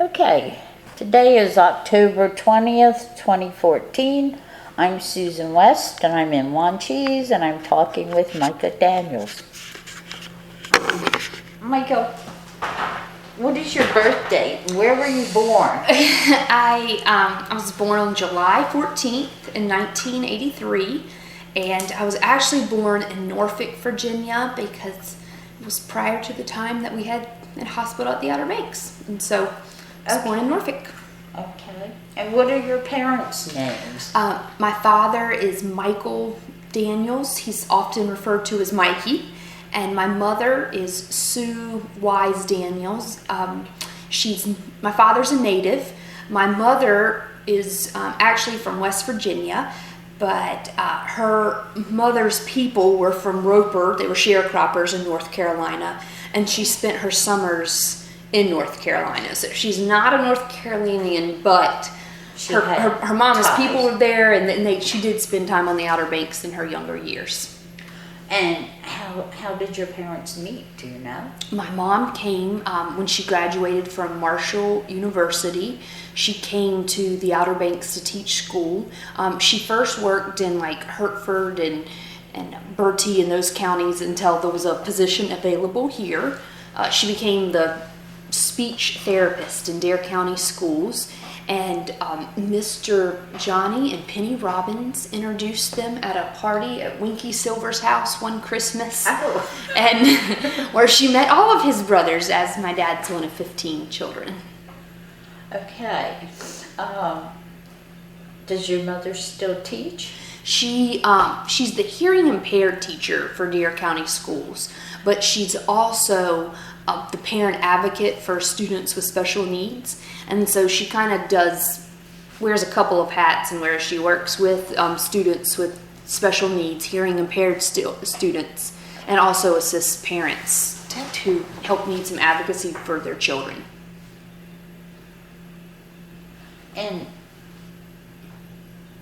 Okay, today is October 20th, 2014. I'm Susan West, and I'm in Wanchese, and I'm talking with Micah Daniels. Micah, what is your birth date, and where were you born? I was born on July 14th in 1983, and I was actually born in Norfolk, Virginia, because it was prior to the time that we had a hospital at the Outer Banks, and so I was born in Norfolk. Okay. And what are your parents' names? My father is Micah Daniels. He's often referred to as Mikey. And my mother is Sue Wise Daniels. My father's a native. My mother is actually from West Virginia, but her mother's people were from Roper. They were sharecroppers in North Carolina, and she spent her summers in North Carolina. So she's not a North Carolinian, but her mama's people were there, and she did spend time on the Outer Banks in her younger years. And how did your parents meet? Do you know? My mom came when she graduated from Marshall University. She came to the Outer Banks to teach school. She first worked in like Hertford and Bertie and those counties until there was a position available here. She became the speech therapist in Dare County schools, and Mr. Johnny and Penny Robbins introduced them at a party at Winky Silver's house one Christmas, and where she met all of his brothers, as my dad's one of 15 children. Okay. Does your mother still teach? She's the hearing impaired teacher for Dare County schools, but she's also the parent advocate for students with special needs, and so she kind of wears a couple of hats, and where she works with students with special needs, hearing impaired students, and also assists parents to help need some advocacy for their children. And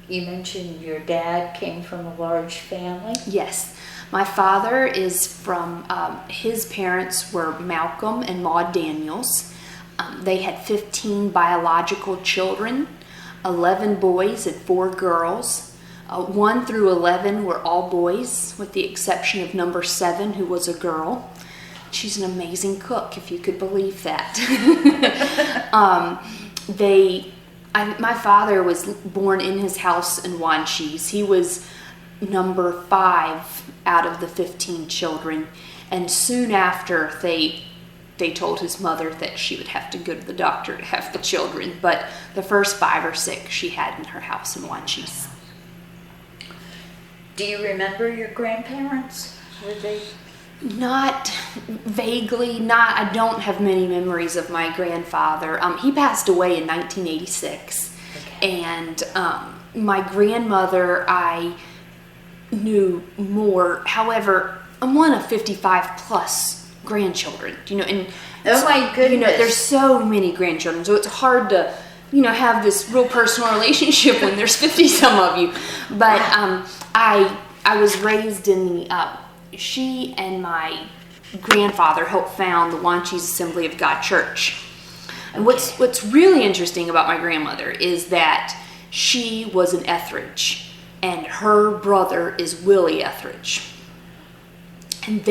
you mentioned your dad came from a large family? Yes. My father is from, his parents were Malcolm and Maud Daniels. They had 15 biological children, 11 boys and 4 girls. 1 through 11 were all boys, with the exception of number 7, who was a girl. She's an amazing cook, if you could believe that. My father was born in his house in Wanchese. He was number 5 out of the 15 children, and soon after they told his mother that she would have to go to the doctor to have the children, but the first 5 or 6 she had in her house in Wanchese. Do you remember your grandparents? Were they? Not vaguely. I don't have many memories of my grandfather. He passed away in 1986. Okay. And my grandmother, I knew more. However, I'm one of 55 plus grandchildren, and oh my goodness, there's so many grandchildren, so it's hard to have this real personal relationship when there's 50 some of you. But I was raised in the she and my grandfather helped found the Wanchese Assembly of God Church. And what's really interesting about my grandmother is that she was an Etheridge, and her brother is Willie Etheridge. And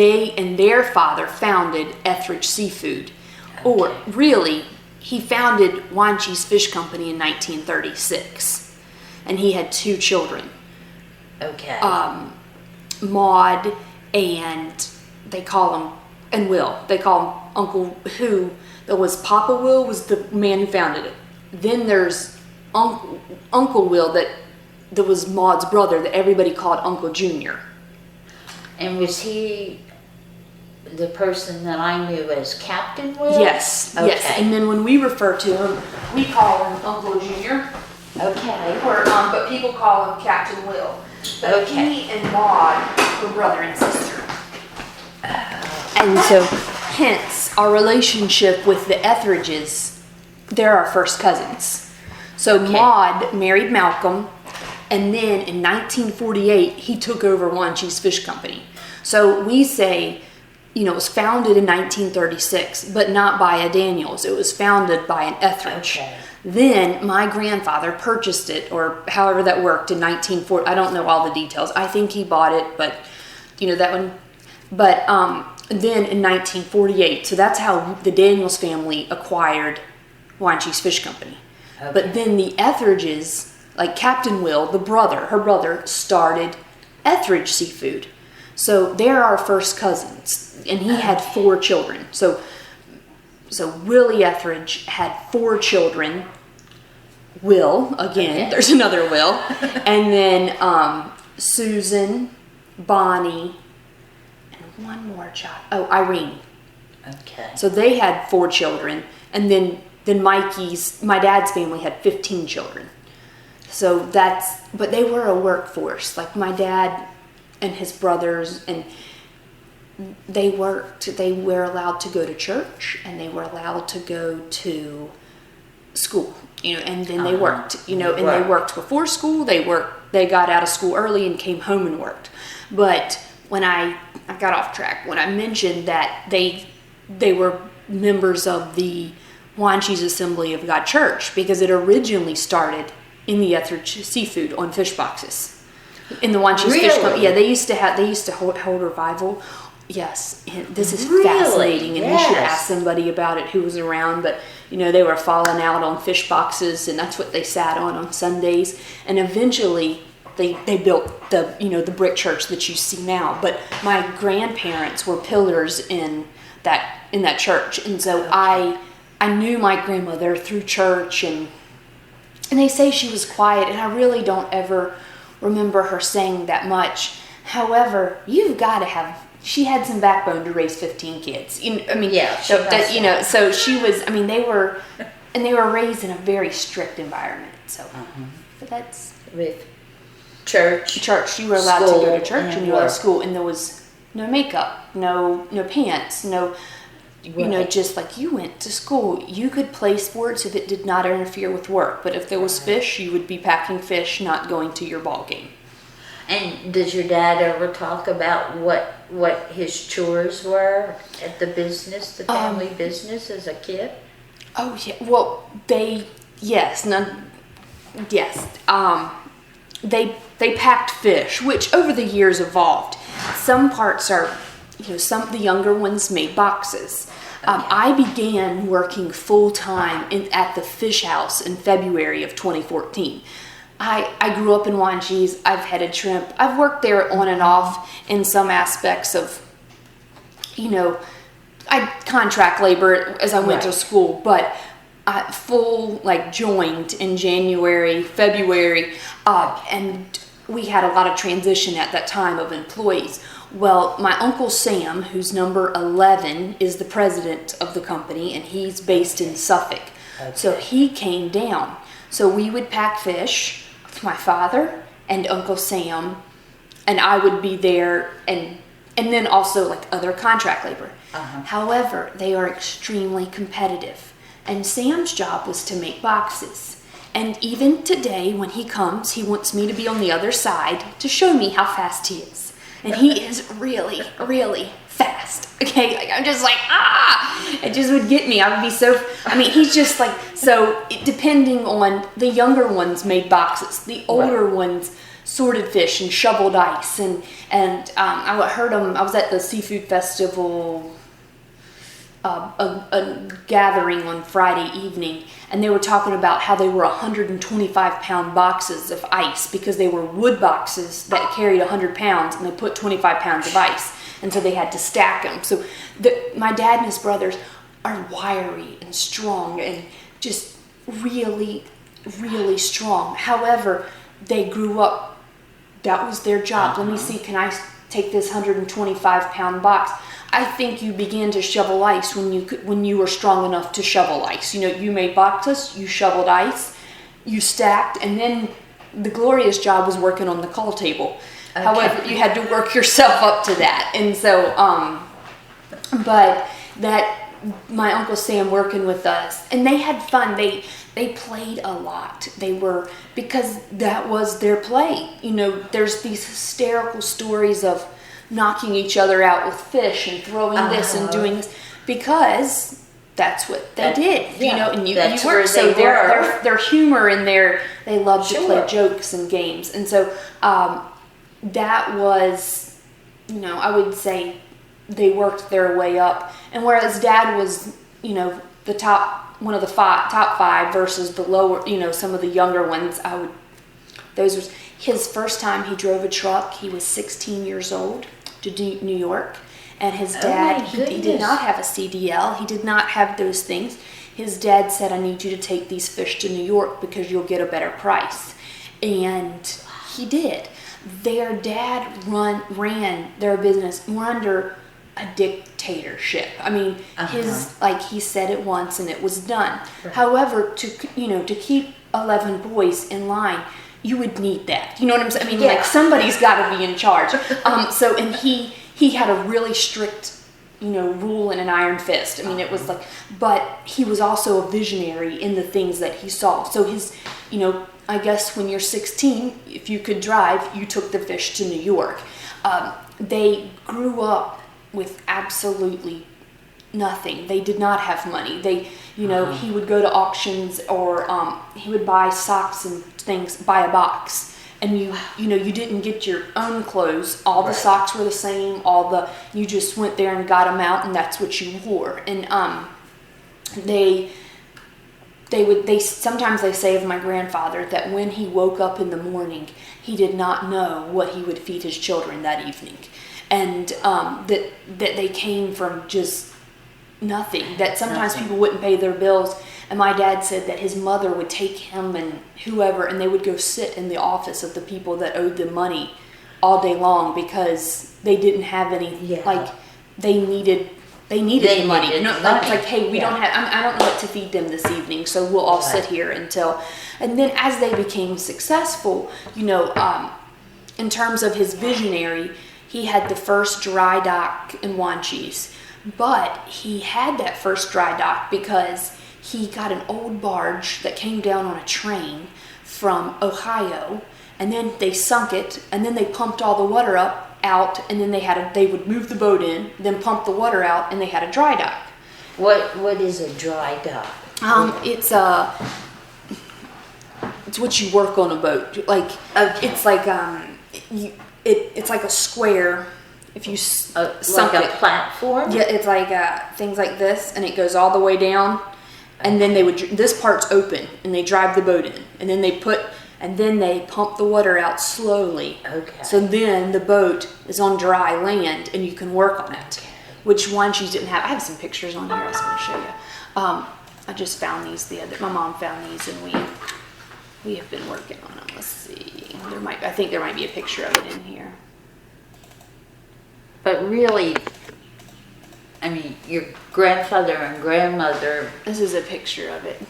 their father founded Etheridge Seafood. Okay. Or really, he founded Wanchese Fish Company in 1936. And he had 2 children. Okay. Maud and they call him Uncle Who. That was Papa Will was the man who founded it. Then there's Uncle Will that was Maud's brother that everybody called Uncle Junior. And was he the person that I knew as Captain Will? Yes, okay. Yes. And then when we refer to him, we call him Uncle Junior. Okay. But people call him Captain Will. But okay. He and Maud were brother and sister. And so, hence, our relationship with the Etheridges, they're our first cousins. So okay. Maud married Malcolm, and then in 1948, he took over Wanchese Fish Company. So we say it was founded in 1936, but not by a Daniels. It was founded by an Etheridge. Okay. Then my grandfather purchased it, or however that worked, in 1940. I don't know all the details. I think he bought it, but that one. But then in 1948, so that's how the Daniels family acquired Wanchese Fish Company. Okay. But then the Etheridges, like Captain Will, her brother, started Etheridge Seafood. So they're our first cousins, and he had 4 children. So Willie Etheridge had 4 children. Will, again, there's another Will. And then Susan, Bonnie, and one more child. Oh, Irene. Okay. So they had 4 children. And then my dad's family had 15 children. So but they were a workforce. Like my dad and his brothers, and they worked. They were allowed to go to church, and they were allowed to go to school, and then they worked, and they worked before school. They got out of school early and came home and worked. But when I got off track, when I mentioned that they were members of the Wanchese Assembly of God Church, because it originally started in the Etheridge Seafood on fish boxes. In the Wanchese Fish Company. Yeah, they used to hold revival. Yes, and this is fascinating, and we should ask somebody about it who was around. But they were falling out on fish boxes, and that's what they sat on Sundays. And eventually, they built the brick church that you see now. But my grandparents were pillars in that church, and so I knew my grandmother through church, and they say she was quiet, and I really don't ever remember her saying that much. However, she had some backbone to raise 15 kids. So she was, they were raised in a very strict environment. So, but that's with church. You were allowed to go to church, and you were at school, and there was no makeup, no pants, no. Just like you went to school, you could play sports if it did not interfere with work. But if there was fish, you would be packing fish, not going to your ball game. And does your dad ever talk about what his chores were at the business, the family business, as a kid? Oh yeah. Well, they packed fish, which over the years evolved. Some parts are. Some the younger ones made boxes. I began working full-time at the fish house in February of 2014. I grew up in Wanchese. I've headed shrimp. I've worked there on and off in some aspects of, I contract labor as I went to school, but full joined in January, February, and we had a lot of transition at that time of employees. Well, my Uncle Sam, who's number 11, is the president of the company, and he's based in Suffolk. Okay. So he came down. So we would pack fish with my father and Uncle Sam, and I would be there, and then also other contract labor. However, they are extremely competitive, and Sam's job was to make boxes. And even today, when he comes, he wants me to be on the other side to show me how fast he is. And he is really, really fast. Okay, I'm just it just would get me. I would be so. He's just depending on the younger ones made boxes, the older ones sorted fish and shoveled ice, and I heard him. I was at the seafood festival. A gathering on Friday evening, and they were talking about how they were 125-pound boxes of ice because they were wood boxes that carried 100 pounds, and they put 25 pounds of ice, and so they had to stack them. So my dad and his brothers are wiry and strong and just really, really strong. However, they grew up. That was their job. Let me see, can I take this 125-pound box? I think you began to shovel ice when you were strong enough to shovel ice. You made boxes, you shoveled ice, you stacked, and then the glorious job was working on the call table. Okay. However, you had to work yourself up to that. And so, but that my Uncle Sam working with us, and they had fun. They played a lot. because that was their play. There's these hysterical stories of knocking each other out with fish and throwing this and doing this, because that's what they did, you know, and you work. So their humor and they love to play jokes and games. And so that was, you know, I would say they worked their way up. And whereas Dad was, you know, the one of the top five versus the lower, you know, some of the younger ones, those was his first time he drove a truck. He was 16 years old to New York. And his dad, he did not have a CDL. He did not have those things. His dad said, I need you to take these fish to New York because you'll get a better price. And he did. Their dad ran their business more under a dictatorship. I mean, he said it once and it was done. Right. However, to keep 11 boys in line, you would need that. You know what I'm saying? I mean, like, somebody's got to be in charge. And he had a really strict, you know, rule and an iron fist. I mean, it was like, but he was also a visionary in the things that he saw. So his, you know, I guess when you're 16, if you could drive, you took the fish to New York. They grew up with absolutely nothing. They did not have money. They, you know, he would go to auctions or he would buy socks and things, buy a box. And you know, you didn't get your own clothes. All the socks were the same. You just went there and got them out, and that's what you wore. And sometimes they say of my grandfather that when he woke up in the morning, he did not know what he would feed his children that evening, and that they came from just nothing. That sometimes people wouldn't pay their bills. And my dad said that his mother would take him and whoever, and they would go sit in the office of the people that owed them money all day long because they didn't have any, like, they needed the money. You know, it's like, hey, we don't have, I don't know what to feed them this evening, so we'll all sit here until, and then as they became successful, you know, in terms of his visionary, he had the first dry dock in Wanchese, but he had that first dry dock because he got an old barge that came down on a train from Ohio, and then they sunk it, and then they pumped all the water out, and then they would move the boat in, then pump the water out, and they had a dry dock. What is a dry dock? It's what you work on a boat. Like it's like it's like a square. If you sunk like a platform. Yeah, it's like things like this, and it goes all the way down. And then this part's open, and they drive the boat in, and then they pump the water out slowly. Okay. So then the boat is on dry land, and you can work on it, which Wanchese didn't have. I have some pictures on here I was going to show you. I just found these my mom found these, and we have been working on them. Let's see. I think there might be a picture of it in here. But really, I mean, your grandfather and grandmother. This is a picture of it.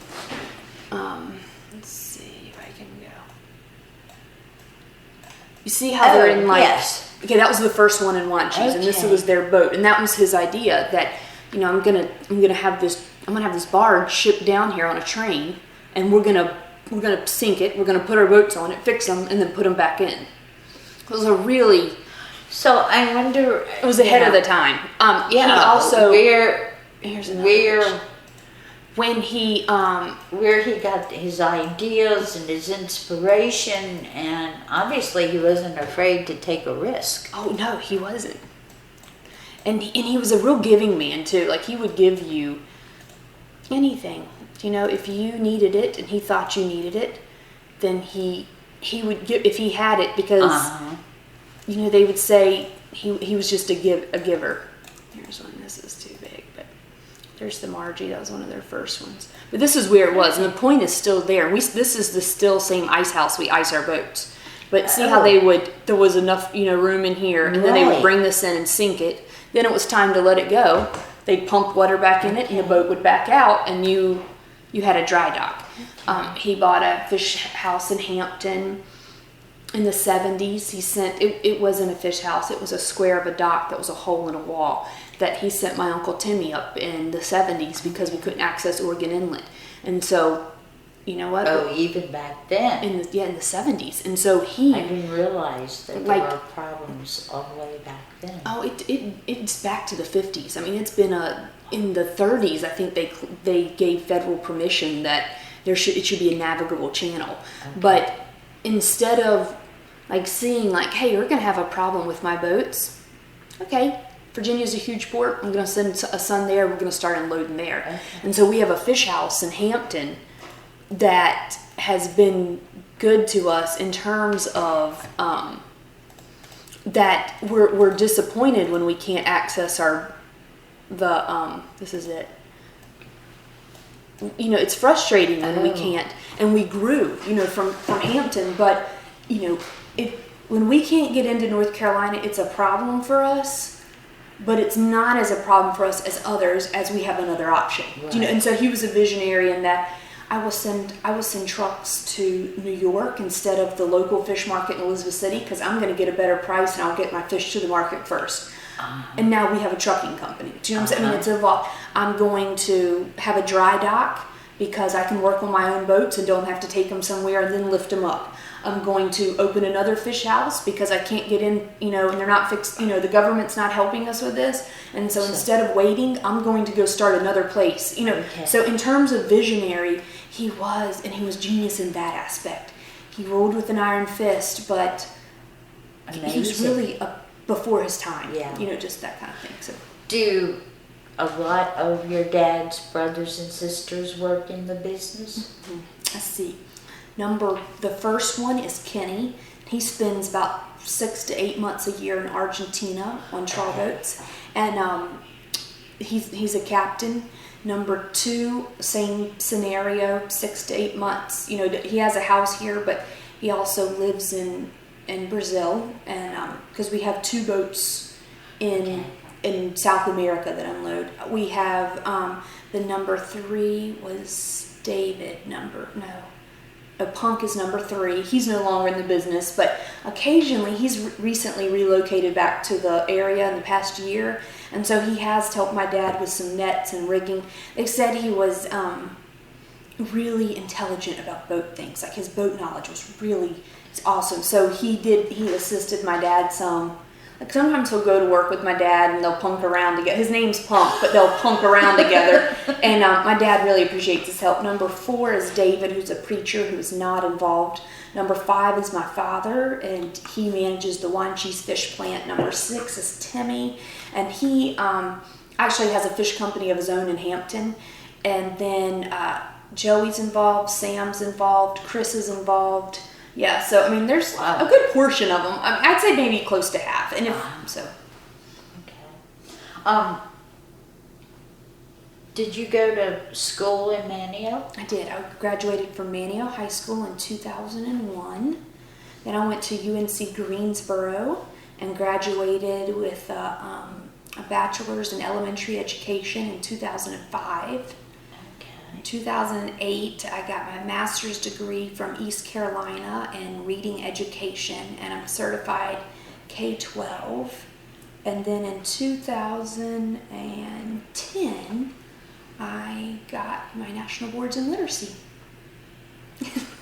Let's see if I can go. You see how they're in like. Yes. Okay, that was the first one in Wanchese, and this was their boat, and that was his idea. That, you know, I'm gonna have this barge shipped down here on a train, and we're gonna sink it. We're gonna put our boats on it, fix them, and then put them back in. It was a really. So I wonder. It was ahead of the time. He also when he where he got his ideas and his inspiration, and obviously he wasn't afraid to take a risk. Oh no, he wasn't. And he was a real giving man too. Like, he would give you anything. You know, if you needed it and he thought you needed it, then he would give if he had it, because. You know, they would say he was just a giver. Here's one. This is too big, but there's the Margie. That was one of their first ones. But this is where it was, and the point is still there. This is the still same ice house we ice our boats. But see how there was enough, you know, room in here, and then they would bring this in and sink it. Then it was time to let it go. They'd pump water back in it, and the boat would back out, and you had a dry dock. He bought a fish house in Hampton. In the 70s, he sent, it wasn't a fish house, it was a square of a dock that was a hole in a wall that he sent my Uncle Timmy up in the 70s because we couldn't access Oregon Inlet. And so you know what? Oh, even back then. In the 70s. And so I didn't realize that there were problems all the way back then. Oh, it's back to the 50s. I mean, it's been in the 30s. I think they gave federal permission that it should be a navigable channel. Okay. But instead of like seeing like, hey, you're gonna have a problem with my boats. Okay, Virginia's a huge port. I'm gonna send a son there. We're gonna start unloading there. Okay. And so we have a fish house in Hampton that has been good to us in terms of that we're disappointed when we can't access this is it. You know, it's frustrating when we can't, and we grew, you know, from Hampton, but you know, when we can't get into North Carolina, it's a problem for us, but it's not as a problem for us as others, as we have another option. Right. You know, and so he was a visionary in that I will send trucks to New York instead of the local fish market in Elizabeth City, because I'm going to get a better price and I'll get my fish to the market first. And now we have a trucking company. Do you know what I'm saying? I mean, it's evolved. I'm going to have a dry dock because I can work on my own boats and don't have to take them somewhere and then lift them up. I'm going to open another fish house because I can't get in, you know, and they're not fixed, you know, the government's not helping us with this. And so instead of waiting, I'm going to go start another place, you know. Okay. So in terms of visionary, he was genius in that aspect. He ruled with an iron fist, but Amazing. He was really before his time, you know, just that kind of thing. So, do a lot of your dad's brothers and sisters work in the business? Mm-hmm. Let's see. The first one is Kenny. He spends about 6 to 8 months a year in Argentina on trawl boats, and he's a captain. Number 2, same scenario, 6 to 8 months. You know, he has a house here, but he also lives in Brazil, and because we have 2 boats in South America that unload. We have the number 3 was David. Punk is number 3. He's no longer in the business, but occasionally he's recently relocated back to the area in the past year, and so he has helped my dad with some nets and rigging. They said he was really intelligent about boat things. Like his boat knowledge was really awesome. So he assisted my dad some. Like sometimes he'll go to work with my dad and they'll punk around together. His name's Punk, but they'll punk around together. And my dad really appreciates his help. Number 4 is David, who's a preacher who's not involved. Number 5 is my father, and he manages the Wanchese Fish plant. Number 6 is Timmy, and he actually has a fish company of his own in Hampton. And then Joey's involved, Sam's involved, Chris is involved. Yeah, so I mean, there's a good portion of them. I mean, I'd say maybe close to half, and Okay. Did you go to school in Manio? I did. I graduated from Manio High School in 2001. Then I went to UNC Greensboro and graduated with a bachelor's in elementary education in 2005. In 2008, I got my master's degree from East Carolina in reading education, and I'm certified K-12. And then in 2010, I got my national boards in literacy.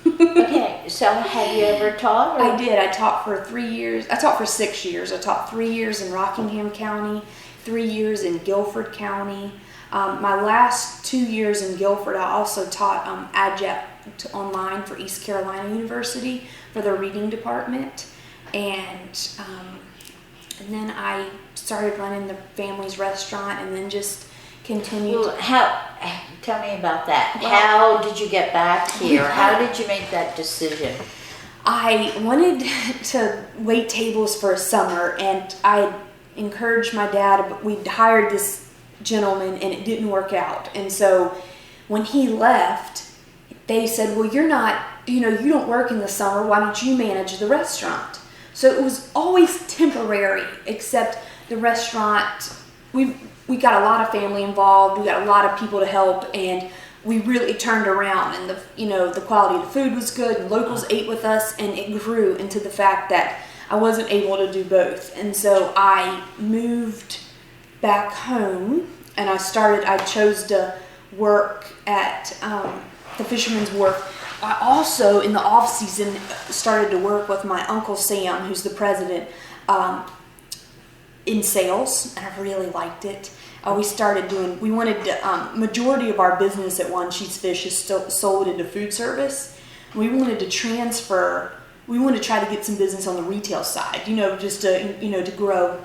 Okay, so have you ever taught? I did. I taught for 3 years. I taught for 6 years. I taught 3 years in Rockingham County, 3 years in Guilford County. My last 2 years in Guilford, I also taught adjunct online for East Carolina University for their reading department, and then I started running the family's restaurant, and then just continued. Well, tell me about that. Well, how did you get back here? How did you make that decision? I wanted to wait tables for a summer, and I encouraged my dad, but we'd hired this gentleman and it didn't work out. And so when he left, they said, well, you don't work in the summer, why don't you manage the restaurant? So it was always temporary, except the restaurant, we got a lot of family involved, we got a lot of people to help, and we really turned around, and the quality of the food was good, and locals ate with us, and it grew into the fact that I wasn't able to do both. And so I moved back home, and I chose to work at the fisherman's wharf. I also, in the off season, started to work with my Uncle Sam, who's the president, in sales, and I really liked it. We wanted to, majority of our business at Wanchese Fish is still sold into food service. We wanted to try to get some business on the retail side, just to grow.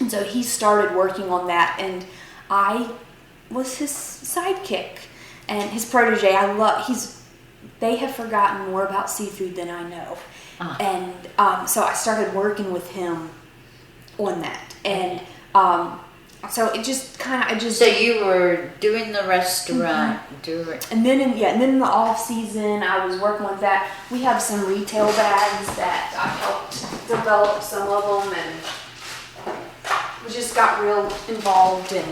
And so he started working on that, and I was his sidekick and his protege. They have forgotten more about seafood than I know. And so I started working with him on that. And so it just kind of, So you were doing the restaurant, and then in the off season, I was working with that. We have some retail bags that I helped develop some of them, and we just got real involved in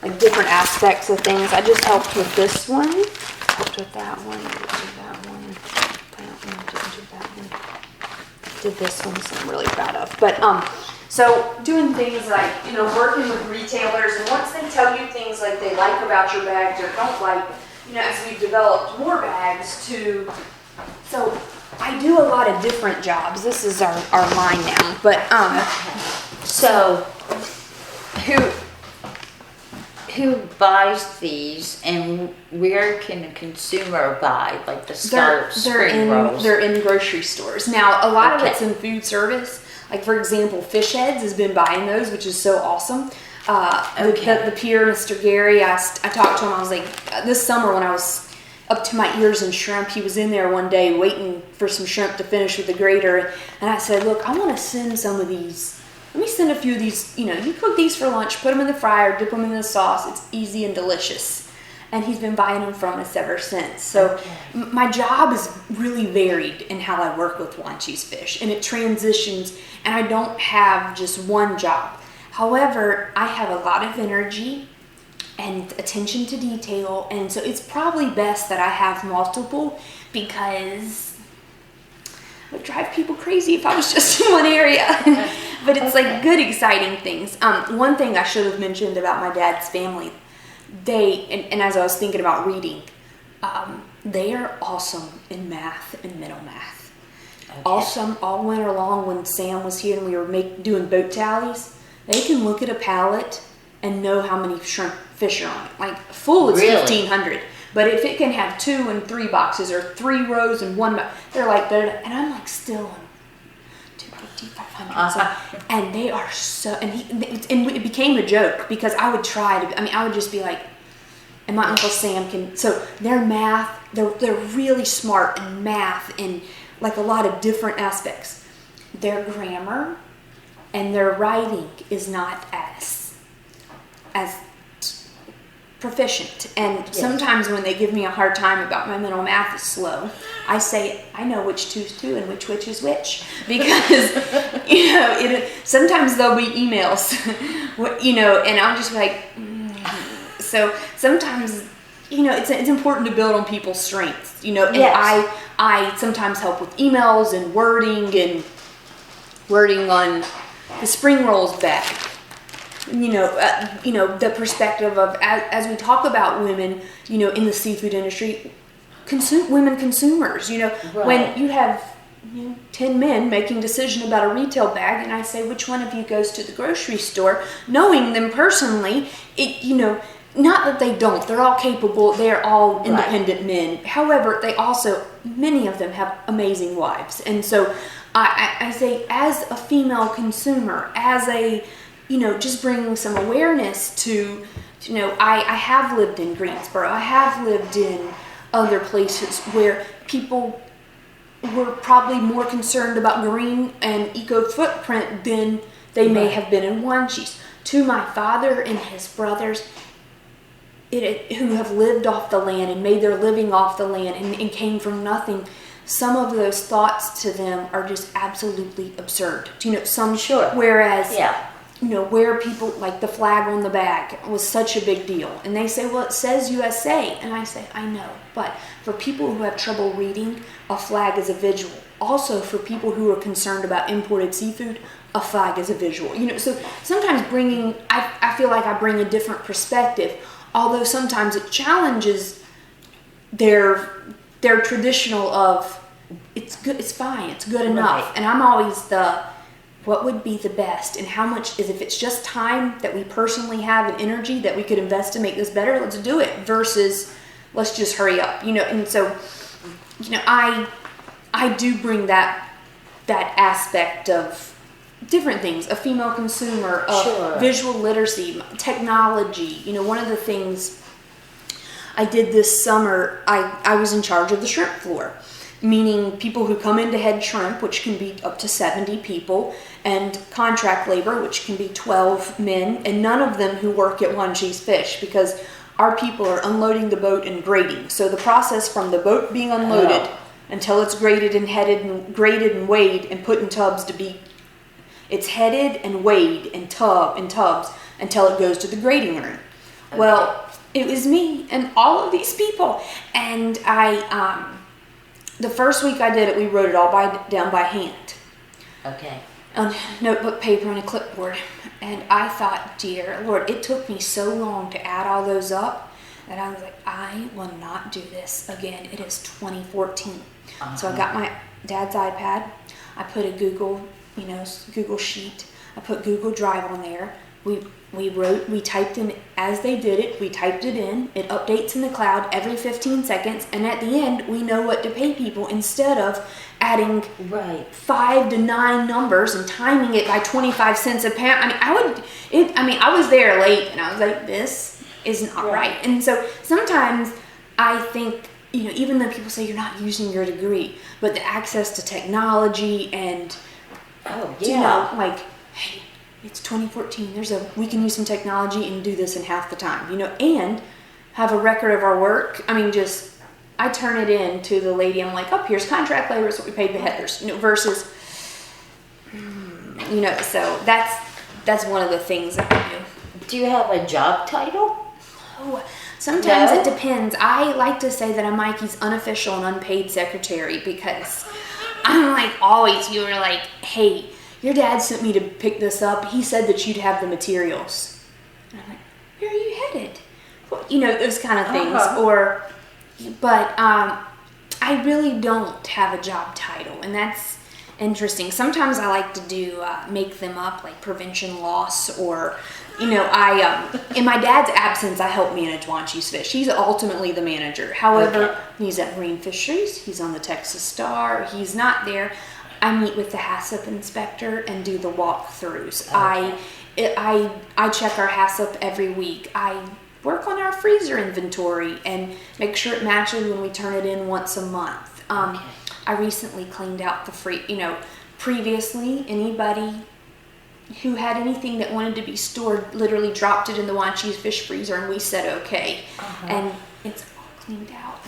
like different aspects of things. I just helped with this one, helped with that one, did this one, so I'm really proud of. But so doing things like, working with retailers, and once they tell you things like they like about your bags or don't like, as we've developed more bags so I do a lot of different jobs. This is our line now, but So who buys these, and where can a consumer buy, like the spring rolls? They're in grocery stores. Now, a lot of Okay. it's in food service. Like, for example, Fish Heads has been buying those, which is so awesome. The peer, Mr. Gary, I talked to him. I was like, this summer when I was up to my ears in shrimp, he was in there one day waiting for some shrimp to finish with the grater. And I said, look, I want to send some of these. Let me send a few of these, you cook these for lunch, put them in the fryer, dip them in the sauce. It's easy and delicious. And he's been buying them from us ever since. So my job is really varied in how I work with Wanchese Fish. And it transitions, and I don't have just one job. However, I have a lot of energy and attention to detail. And so it's probably best that I have multiple, because it would drive people crazy if I was just in one area. But it's like good, exciting things. One thing I should have mentioned about my dad's family, and as I was thinking about reading, they are awesome in math and middle math. Okay. Awesome all winter long. When Sam was here and we were doing boat tallies, they can look at a pallet and know how many fish are on it. Like full is 1,500. But if it can have 2 and 3 boxes, or 3 rows and 1 box, and I'm like still on 250, 500. And they are so, and it became a joke, because I would I would just be like, and my Uncle Sam so their math, they're really smart in math and like a lot of different aspects. Their grammar and their writing is not as proficient, and sometimes when they give me a hard time about my mental math is slow, I say I know which two's two and which is which, because sometimes there'll be emails, and I'll just be like, So sometimes it's important to build on people's strengths, and I sometimes help with emails and wording on the spring rolls bag. The perspective of, as we talk about women, in the seafood industry, women consumers, when you have 10 men making a decision about a retail bag, and I say, which one of you goes to the grocery store, knowing them personally, not that they don't, they're all capable, they're all independent men. However, many of them have amazing wives. And so I say, as a female consumer, as a, just bringing some awareness to, I have lived in Greensboro. I have lived in other places where people were probably more concerned about green and eco footprint than they may have been in Wanchese. To my father and his brothers, who have lived off the land and made their living off the land and came from nothing, some of those thoughts to them are just absolutely absurd. Whereas, where people, like the flag on the bag was such a big deal. And they say, well, it says USA. And I say, I know. But for people who have trouble reading, a flag is a visual. Also, for people who are concerned about imported seafood, a flag is a visual. So sometimes I feel like I bring a different perspective. Although sometimes it challenges they're traditional of it's good, it's fine, it's good enough. Right. And I'm always what would be the best, and how much is, if it's just time that we personally have and energy that we could invest to make this better, let's do it, versus let's just hurry up, And so, I do bring that aspect of different things, a female consumer, of Sure. visual literacy, technology. One of the things I did this summer, I was in charge of the shrimp floor, meaning people who come in to head shrimp, which can be up to 70 people, and contract labor, which can be 12 men, and none of them who work at Wanchese Fish, because our people are unloading the boat and grading. So the process from the boat being unloaded until it's graded and headed and graded and weighed and put in tubs it's headed and weighed in tubs until it goes to the grading room. Okay. Well, it was me and all of these people, and the first week I did it, we wrote it all down by hand. Okay. On notebook paper and a clipboard. And I thought, dear Lord, it took me so long to add all those up that I was like, I will not do this again. It is 2014. So I got my dad's iPad. I put a Google sheet. I put Google Drive on there. We typed in, as they did it, we typed it in. It updates in the cloud every 15 seconds. And at the end, we know what to pay people instead of adding 5 to 9 numbers and timing it by 25 cents a pound. I was there late and I was like, this is not right. And so sometimes I think, even though people say you're not using your degree, but the access to technology and, hey, it's 2014. We can use some technology and do this in half the time, and have a record of our work. I turn it in to the lady. I'm like, here's contract labor. It's what we paid the headers, versus, so that's one of the things that I do. Do you have a job title? Oh, sometimes it depends. I like to say that I'm Mikey's unofficial and unpaid secretary, because I'm like, always, you were like, hey, your dad sent me to pick this up. He said that you'd have the materials. And I'm like, where are you headed? Those kind of things. But I really don't have a job title, and that's interesting. Sometimes I like to make them up, like prevention loss, or, in my dad's absence, I help manage Wanchese Fish. He's ultimately the manager. However, he's at Marine Fisheries. He's on the Texas Star. He's not there. I meet with the HACCP inspector and do the walkthroughs. Okay. I check our HACCP every week. I work on our freezer inventory and make sure it matches when we turn it in once a month. Okay. I recently cleaned out the previously anybody who had anything that wanted to be stored literally dropped it in the Wanchese Fish freezer, and we said okay. And it's all cleaned out.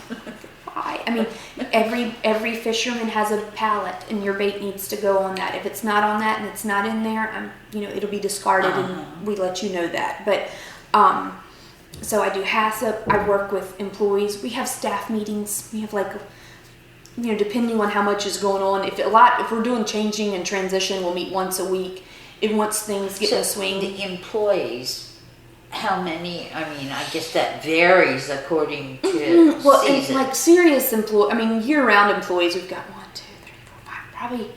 Every fisherman has a pallet, and your bait needs to go on that. If it's not on that and it's not in there, it'll be discarded, and we let you know that. But so I do HACCP. I work with employees. We have staff meetings. We have depending on how much is going on. If we're doing changing and transition, we'll meet once a week. Once things get in the swing. The employees. How many? I guess that varies according to season. And serious year-round employees, we've got 1, 2, 3, 4, 5, probably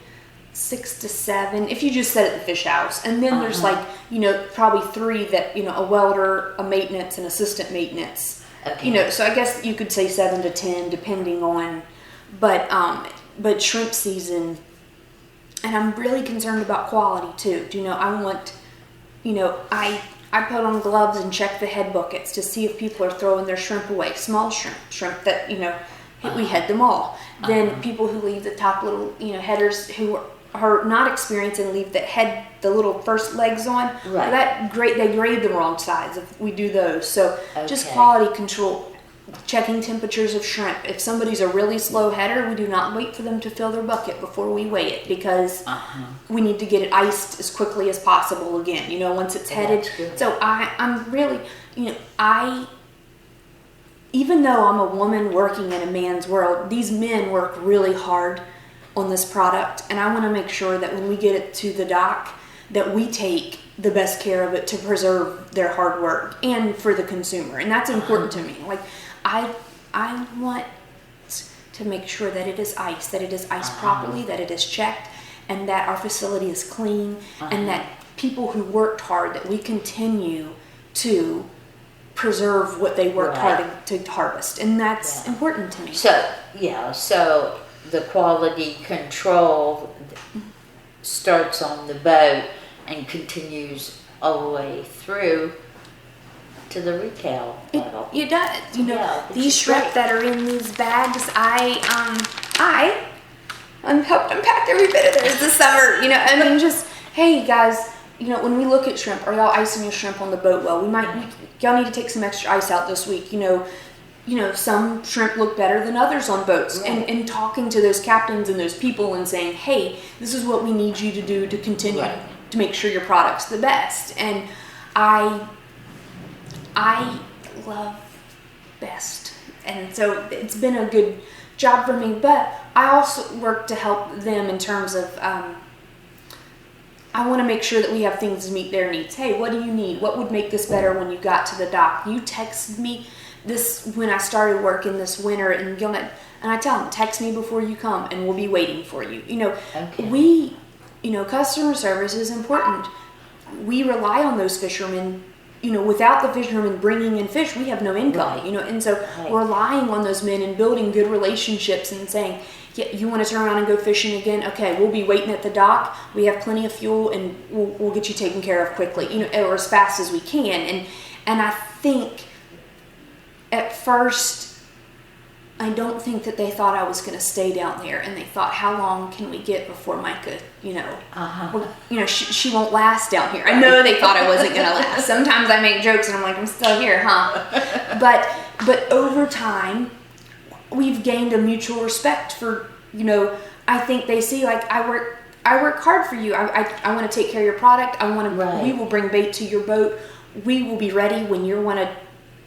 6 to 7. If you just set at the fish house, and then there's probably 3 that a welder, a maintenance, and assistant maintenance. Okay. So I guess you could say 7 to 10, depending on. But shrimp season, and I'm really concerned about quality too. I want, I put on gloves and check the head buckets to see if people are throwing their shrimp away. Small shrimp that, we head them all. Then people who leave the top little, headers who are not experienced and leave the little first legs on. Right. They grade the wrong size if we do those. So just quality control. Checking temperatures of shrimp. If somebody's a really slow header, we do not wait for them to fill their bucket before we weigh it, because we need to get it iced as quickly as possible again, once it's headed. So I'm really, even though I'm a woman working in a man's world, these men work really hard on this product, and I want to make sure that when we get it to the dock, that we take the best care of it to preserve their hard work and for the consumer. And that's important to me. I want to make sure that it is iced properly, that it is checked, and that our facility is clean, and that people who worked hard, that we continue to preserve what they worked hard to harvest, and that's important to me. So the quality control starts on the boat and continues all the way through to the retail level. It does. These shrimp that are in these bags, I helped unpack every bit of theirs this summer. I mean, just, hey guys, when we look at shrimp, are y'all icing your shrimp on the boat well? Y'all need to take some extra ice out this week. Some shrimp look better than others on boats, and talking to those captains and those people and saying, hey, this is what we need you to do to continue to make sure your product's the best. And I love best, and so it's been a good job for me, but I also work to help them in terms of I want to make sure that we have things to meet their needs. Hey, what do you need? What would make this better when you got to the dock? You texted me this when I started working this winter, and I tell them, text me before you come and we'll be waiting for you. Customer service is important. We rely on those fishermen. Without the fishermen bringing in fish, we have no income, and so relying on those men and building good relationships and saying, yeah, you want to turn around and go fishing again? Okay, we'll be waiting at the dock. We have plenty of fuel, and we'll get you taken care of quickly, or as fast as we can. And I think at first, I don't think that they thought I was going to stay down there, and they thought, how long can we get before Micah, she won't last down here. I know they thought I wasn't going to last. Sometimes I make jokes and I'm like, I'm still here, huh? But over time, we've gained a mutual respect for, I think they see, like, I work hard for you. I want to take care of your product. We will bring bait to your boat. We will be ready when you want to.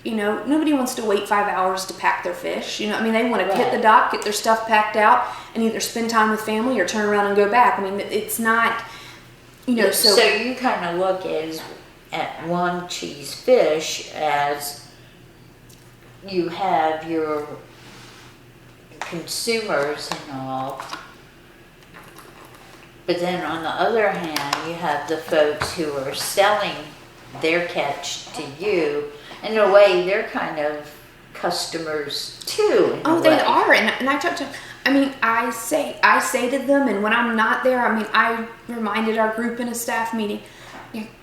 Nobody wants to wait 5 hours to pack their fish. They want to hit the dock, get their stuff packed out, and either spend time with family or turn around and go back. It's not, So you kind of look at Wanchese Fish as you have your consumers and all, but then on the other hand, you have the folks who are selling their catch to you. In a way, they're kind of customers too. They are, and I talk to. I say to them, and when I'm not there, I reminded our group in a staff meeting.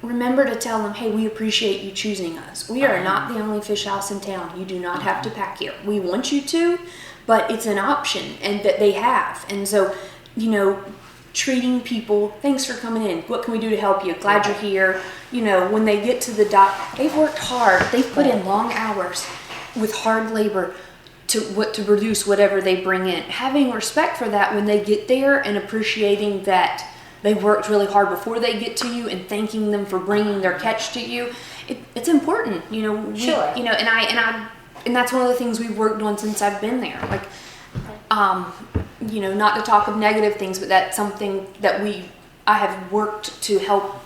Remember to tell them, hey, we appreciate you choosing us. We are not the only fish house in town. You do not have to pack here. We want you to, but it's an option, and that they have. And so, treating people, thanks for coming in. What can we do to help you? Glad you're here. When they get to the dock, they've worked hard. They've put in long hours with hard labor to produce whatever they bring in. Having respect for that when they get there, and appreciating that they worked really hard before they get to you, and thanking them for bringing their catch to you. It's important, Sure. And that's one of the things we've worked on since I've been there. Like, not to talk of negative things, but that's something that I have worked to help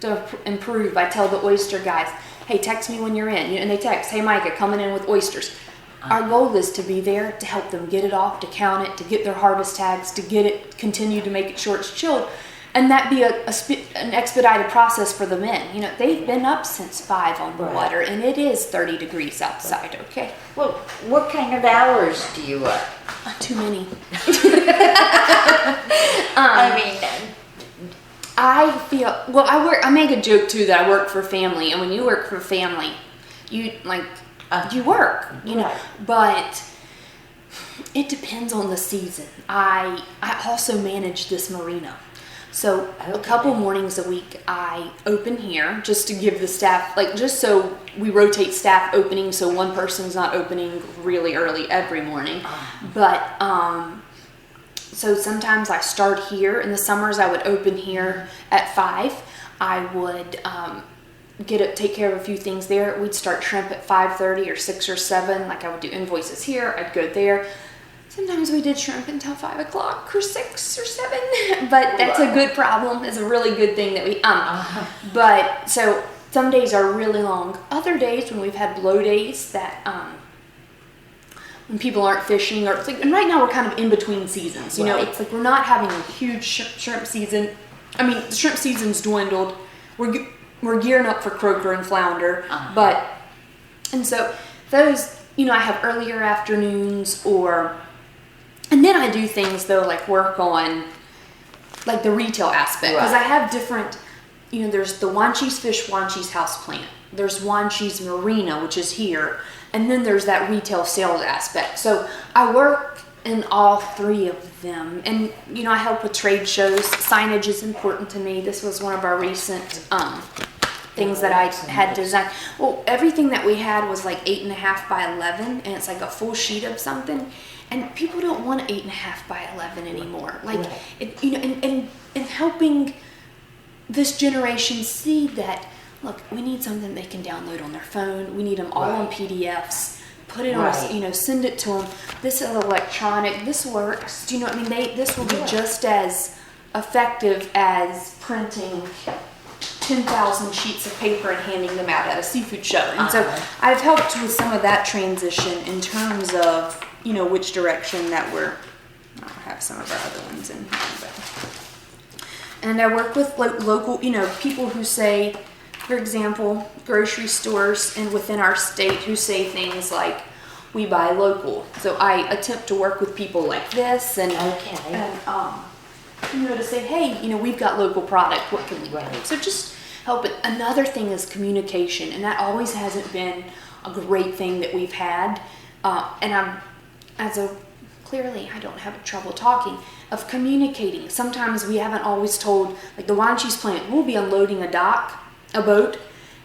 to improve. I tell the oyster guys, hey, text me when you're in. And they text, hey, Micah, coming in with oysters. Our goal is to be there to help them get it off, to count it, to get their harvest tags, to get it, continue to make it short chilled. And that be an expedited process for the men. They've been up since 5 on the water, and it is 30 degrees outside, okay? Well, what kind of hours do you work? Too many. I make a joke too that I work for family, and when you work for family, you work, but it depends on the season. I also manage this marina. So a couple mornings a week I open here just to give the staff, just so we rotate staff opening, so one person's not opening really early every morning. But so sometimes I start here. In the summers I would open here at 5. I would take care of a few things there. We'd start shrimp at 5:30 or 6 or 7. I would do invoices here. I'd go there. Sometimes we did shrimp until 5 o'clock or 6 or 7, but that's a good problem. It's a really good thing that we, but so some days are really long. Other days when we've had blow days that, when people aren't fishing, or it's like, and right now we're kind of in between seasons. You know, Right. it's like we're not having a huge shrimp season. I mean, the shrimp season's dwindled. We're gearing up for croaker and flounder, and so those, you know, I have earlier afternoons, and then I do things though, like work on like the retail aspect, because I have different, you know, there's the Wanchese Fish Wanchese house plant, there's Wanchese Marina, which is here, and then there's that retail sales aspect. So I work in all three of them, and you know, I help with trade shows. Signage is important to me. This was one of our recent things that I had designed. Well, everything that we had was like 8.5 by 11, and it's like a full sheet of something. And people don't want 8.5 by 11 anymore. Like, it, you know, and helping this generation see that, look, we need something they can download on their phone. We need them all on PDFs. Put it on, you know, send it to them. This is electronic. This works. Do you know what I mean? This will be just as effective as printing 10,000 sheets of paper and handing them out at a seafood show. And so I've helped with some of that transition in terms of, you know, which direction that I'll have some of our other ones in here. And I work with local, you know, people who say, for example, grocery stores and within our state who say things like, we buy local. So I attempt to work with people like this and you know, to say, hey, you know, we've got local product, what can we do? So just help it. Another thing is communication, and that always hasn't been a great thing that we've had. And clearly I don't have trouble talking, of communicating. Sometimes we haven't always told, like the Wanchese plant, we'll be unloading a boat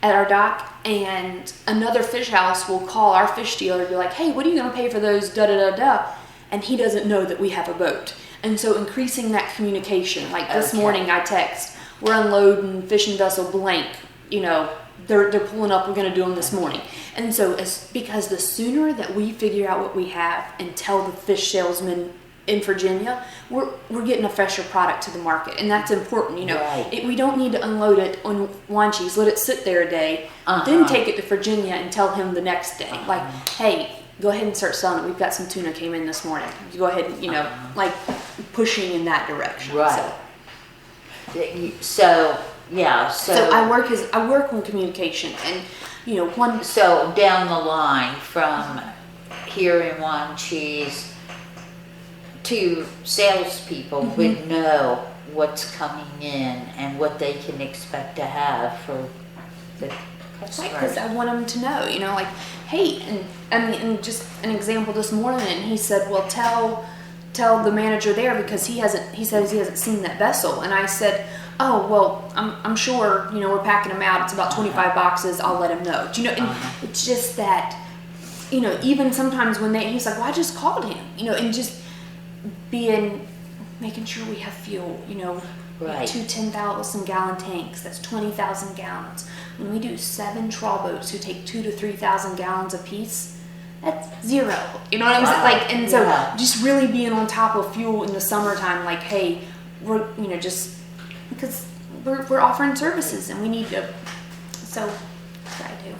at our dock, and another fish house will call our fish dealer and be like, hey, what are you going to pay for those, da-da-da-da, and he doesn't know that we have a boat. And so increasing that communication, like this morning I text, we're unloading fishing vessel blank, you know, they're pulling up, we're going to do them this morning. And so because the sooner that we figure out what we have and tell the fish salesman in Virginia, we're getting a fresher product to the market, and that's important. You know, we don't need to unload it on Wanchese, let it sit there a day, then take it to Virginia and tell him the next day, like, hey, go ahead and start selling it. We've got some tuna came in this morning. You go ahead and, you know, like pushing in that direction. Right. So I work on communication, and you know, so down the line from here in Wanchese to salespeople would know what's coming in and what they can expect to have for the customers. Because I want them to know, you know, like, hey, and just an example this morning, and he said, well, tell the manager there, because he says he hasn't seen that vessel. And I said, oh, well, I'm sure, you know, we're packing them out. It's about 25 boxes. I'll let him know. Do you know, and it's just that, you know, even sometimes when he's like, well, I just called him, you know, and just making sure we have fuel, you know, two 10,000 gallon tanks, that's 20,000 gallons. When we do 7 trawl boats who take 2,000 to 3,000 gallons a piece, that's zero. You know what I'm saying? Like, and so just really being on top of fuel in the summertime, like, hey, we're, you know, just because we're offering services and we need to, so that's what I do.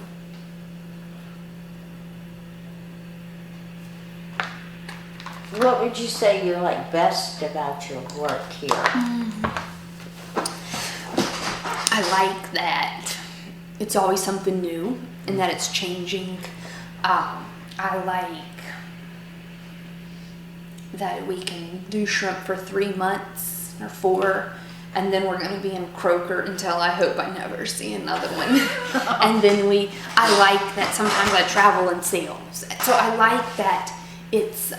What would you say you like best about your work here? I like that it's always something new and that it's changing. I like that we can do shrimp for 3 months or 4, and then we're going to be in croaker until I hope I never see another one. And then I like that sometimes I travel in sales. So I like that it's,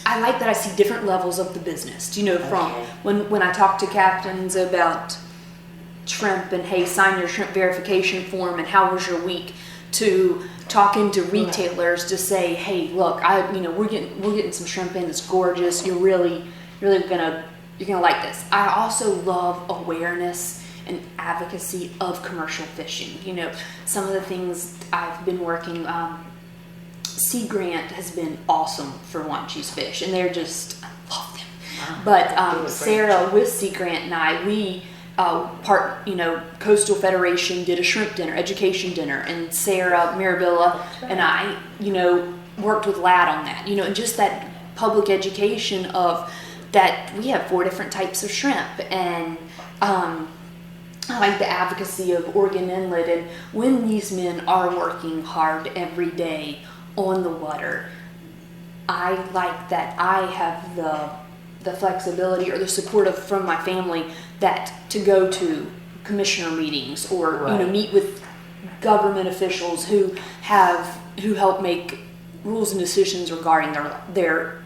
I like that I see different levels of the business. You know, from when I talk to captains about shrimp and, hey, sign your shrimp verification form and how was your week, to talking to retailers to say, hey, look, we're getting some shrimp in. It's gorgeous. You're really gonna like this. I also love awareness and advocacy of commercial fishing. You know, some of the things I've been working. Sea Grant has been awesome for Wanchese Fish, and they're just, I love them. But Sarah with Sea Grant and I, we Coastal Federation did a shrimp dinner, education dinner, and Sarah Mirabella and I, you know, worked with Lad on that, and just that public education of that we have 4 different types of shrimp, and I like the advocacy of Oregon Inlet, and when these men are working hard every day on the water, I like that I have the flexibility or the support from my family that to go to commissioner meetings or meet with government officials who help make rules and decisions regarding their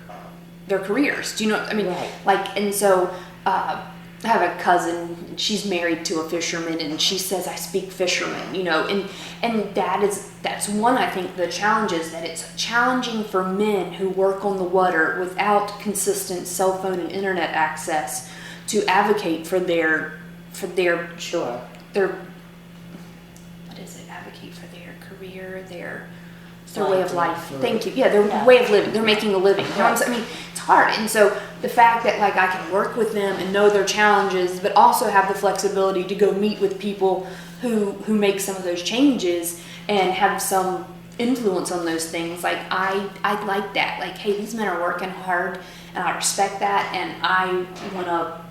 careers. Do you know what I mean? Right. And so I have a cousin, she's married to a fisherman, and she says I speak fisherman, and that's one, I think, the challenge is that it's challenging for men who work on the water without consistent cell phone and internet access to advocate for their Sure. what is it? Advocate for their career, their way of life. Thank you. Yeah, their way of living. They're making a living. You know what I'm saying? I mean, it's hard. And so the fact that I can work with them and know their challenges, but also have the flexibility to go meet with people who make some of those changes and have some influence on those things. I like that. Hey, these men are working hard, and I respect that, and I want to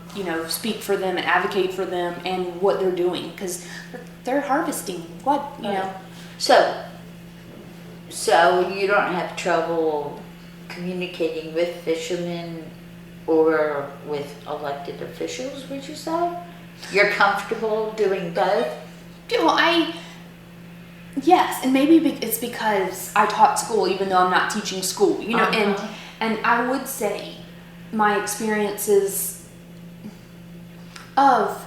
speak for them and advocate for them and what they're doing, because they're harvesting So you don't have trouble communicating with fishermen or with elected officials, would you say? You're comfortable doing both? Yes, and maybe it's because I taught school, even though I'm not teaching school, and I would say my experiences of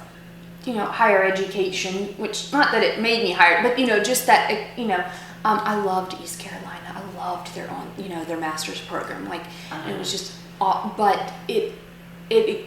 higher education, which not that it made me higher, but just that I loved East Carolina. I loved their master's program. It was just, but it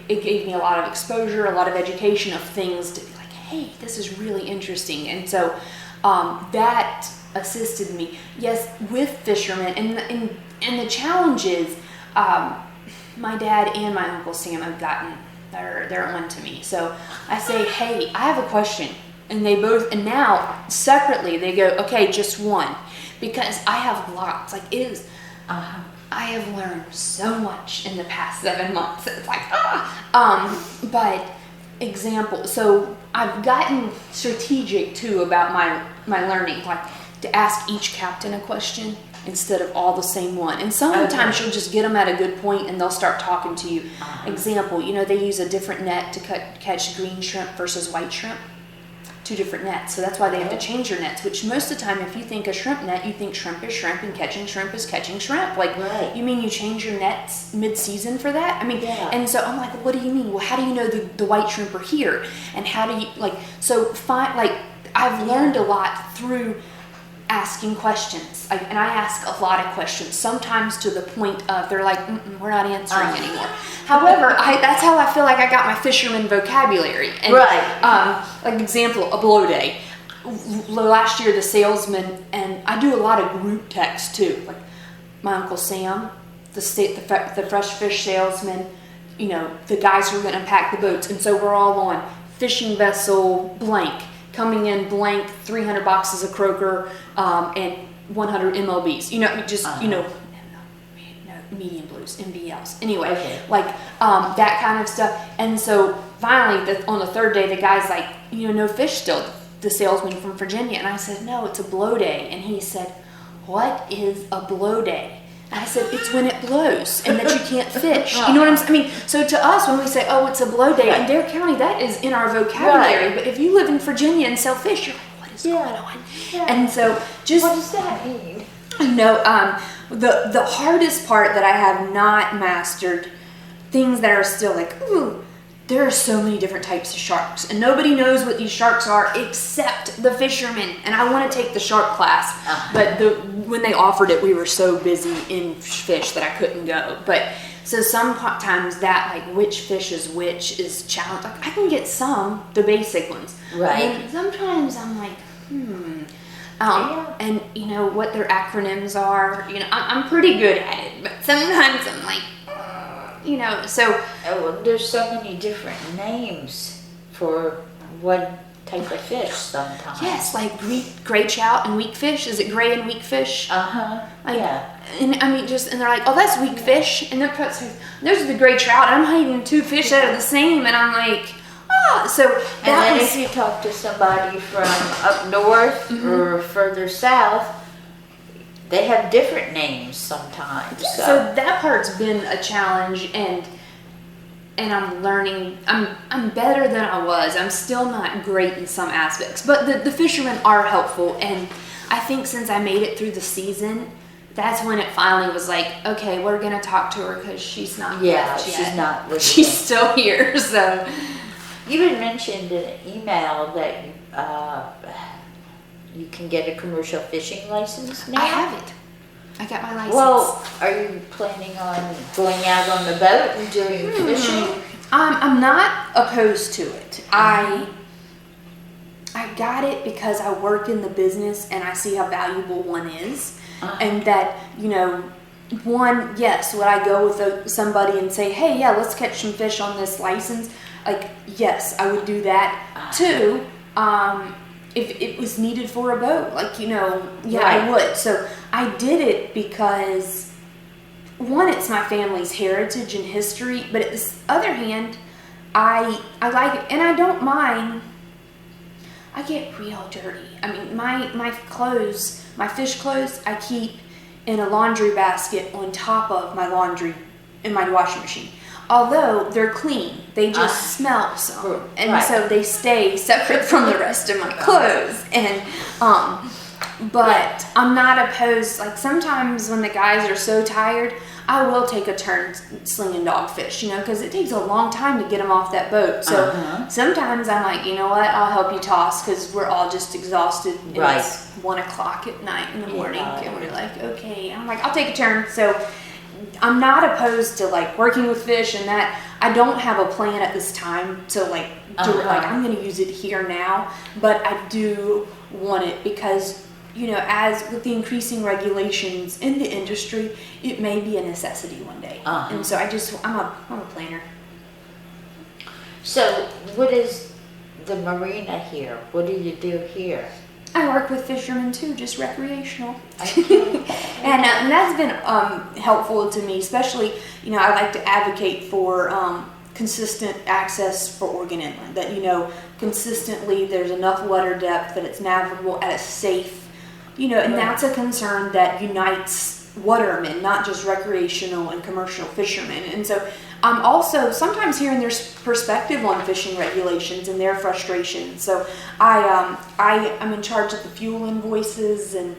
gave me a lot of exposure, a lot of education of things to be hey, this is really interesting, and so that assisted me. Yes, with fishermen, and the challenge is, my dad and my Uncle Sam have gotten. They're on to me. So I say, hey, I have a question. And they both, and now separately they go, okay, just one. Because I have lots. I have learned so much in the past 7 months. It's but example, so I've gotten strategic too about my learning, to ask each captain a question instead of all the same one. And sometimes you'll just get them at a good point and they'll start talking to you. Example, they use a different net to catch green shrimp versus white shrimp. 2 different nets. So that's why they have to change their nets, which most of the time, if you think a shrimp net, you think shrimp is shrimp and catching shrimp is catching shrimp. You mean you change your nets mid-season for that? And so I'm like, what do you mean? Well, how do you know the white shrimp are here? And how do you, I've learned a lot through asking questions, and I ask a lot of questions, sometimes to the point of they're like, we're not answering anymore. However, that's how I feel like I got my fisherman vocabulary. And, example, a blow day. Last year, the salesman, and I do a lot of group text too, my Uncle Sam, the fresh fish salesman, the guys who are going to unpack the boats, and so we're all on fishing vessel blank, coming in blank, 300 boxes of croaker, and 100 MLBs. Medium blues, MBLs. Anyway, that kind of stuff. And so finally, on the 3rd day, the guy's like, no fish still. The salesman from Virginia. And I said, no, it's a blow day. And he said, what is a blow day? And I said, it's when it blows and that you can't fish. You know what I'm saying? So to us, when we say, oh, it's a blow day, in Dare County, that is in our vocabulary. Right. But if you live in Virginia and sell fish, you're like, what is going on? Yeah. And so just... What does that mean? The hardest part that I have not mastered, things that are still ooh, there are so many different types of sharks, and nobody knows what these sharks are except the fishermen. And I want to take the shark class, but when they offered it, we were so busy in fish that I couldn't go. But so sometimes that which fish is which is challenging. I can get some, the basic ones, right? And sometimes I'm like, and what their acronyms are. I'm pretty good at it, but sometimes I'm like. So there's so many different names for one type of fish sometimes. Yes, like gray trout and weak fish. Is it gray and weak fish? Like, yeah. And I mean, and they're like, oh, that's weak fish. And they're those are the gray trout. And I'm hiding two fish that are the same. And I'm like, so and then if you talk to somebody from up north or further south, they have different names sometimes. So that part's been a challenge, and I'm learning. I'm better than I was. I'm still not great in some aspects, but the fishermen are helpful. And I think since I made it through the season, that's when it finally was like, okay, we're gonna talk to her because she's not left yet. She's not living. She's still here. So you had mentioned in an email that you can get a commercial fishing license now. I have it. I got my license. Well, are you planning on going out on the boat and doing fishing? I'm not opposed to it. I got it because I work in the business and I see how valuable one is. And that, one, yes, would I go with somebody and say, hey, yeah, let's catch some fish on this license? Like, yes, I would do that. Two, if it was needed for a boat, I would. So I did it because, one, it's my family's heritage and history, but at the other hand, I like it, and I don't mind. I get real dirty. I mean, my clothes, my fish clothes, I keep in a laundry basket on top of my laundry in my washing machine. Although they're clean, they just smell some, and so they stay separate from the rest of my clothes. And but I'm not opposed. Like sometimes when the guys are so tired, I will take a turn slinging dogfish, because it takes a long time to get them off that boat. So sometimes I'm like, you know what, I'll help you toss because we're all just exhausted. And it's 1 o'clock at night in the morning, and we're like, okay. I'm like, I'll take a turn. So I'm not opposed to working with fish and that. I don't have a plan at this time to I'm going to use it here now, but I do want it because as with the increasing regulations in the industry, it may be a necessity one day. And so I'm a planner. So what is the marina here? What do you do here? I work with fishermen too, just recreational. And that's been helpful to me, especially, I like to advocate for consistent access for Oregon inland, that, consistently there's enough water depth that it's navigable at a safe, and that's a concern that unites watermen, not just recreational and commercial fishermen. And so I'm also sometimes hearing their perspective on fishing regulations and their frustrations. So I'm in charge of the fuel invoices, and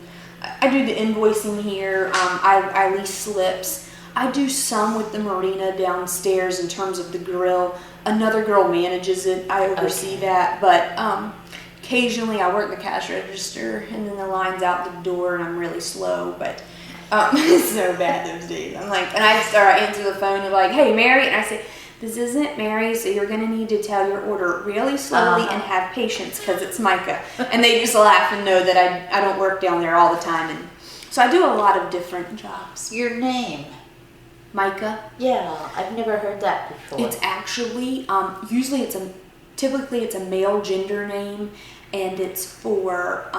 I do the invoicing here. I lease slips. I do some with the marina downstairs in terms of the grill. Another girl manages it. I oversee that, but occasionally I work the cash register, and then the line's out the door, and I'm really slow, but it's so bad those days. I'm like, and I answer the phone and like, hey, Mary, and I say, this isn't Mary, so you're going to need to tell your order really slowly and have patience because it's Micah. And they just laugh and know that I don't work down there all the time. And so I do a lot of different jobs. Your name? Micah. Yeah, I've never heard that before. It's actually, typically it's a male gender name, and it's for,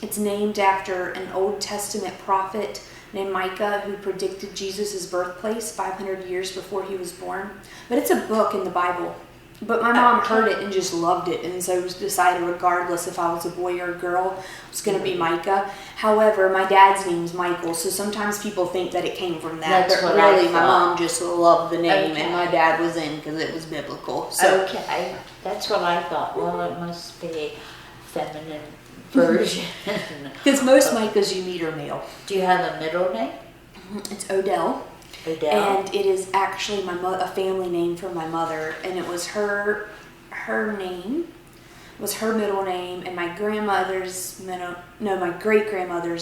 it's named after an Old Testament prophet named Micah who predicted Jesus' birthplace 500 years before he was born. But it's a book in the Bible. But my mom heard it and just loved it, and so decided regardless if I was a boy or a girl, it was going to be Micah. However, my dad's name's Michael, so sometimes people think that it came from that. That's but what really, I my thought. mom just loved the name, and my dad was in because it was biblical. So. Okay, that's what I thought. Well, it must be feminine version. Because most Micahs you meet are male. Do you have a middle name? It's Odell. Odell. And it is actually a family name from my mother, and it was her name was her middle name, and my great grandmother's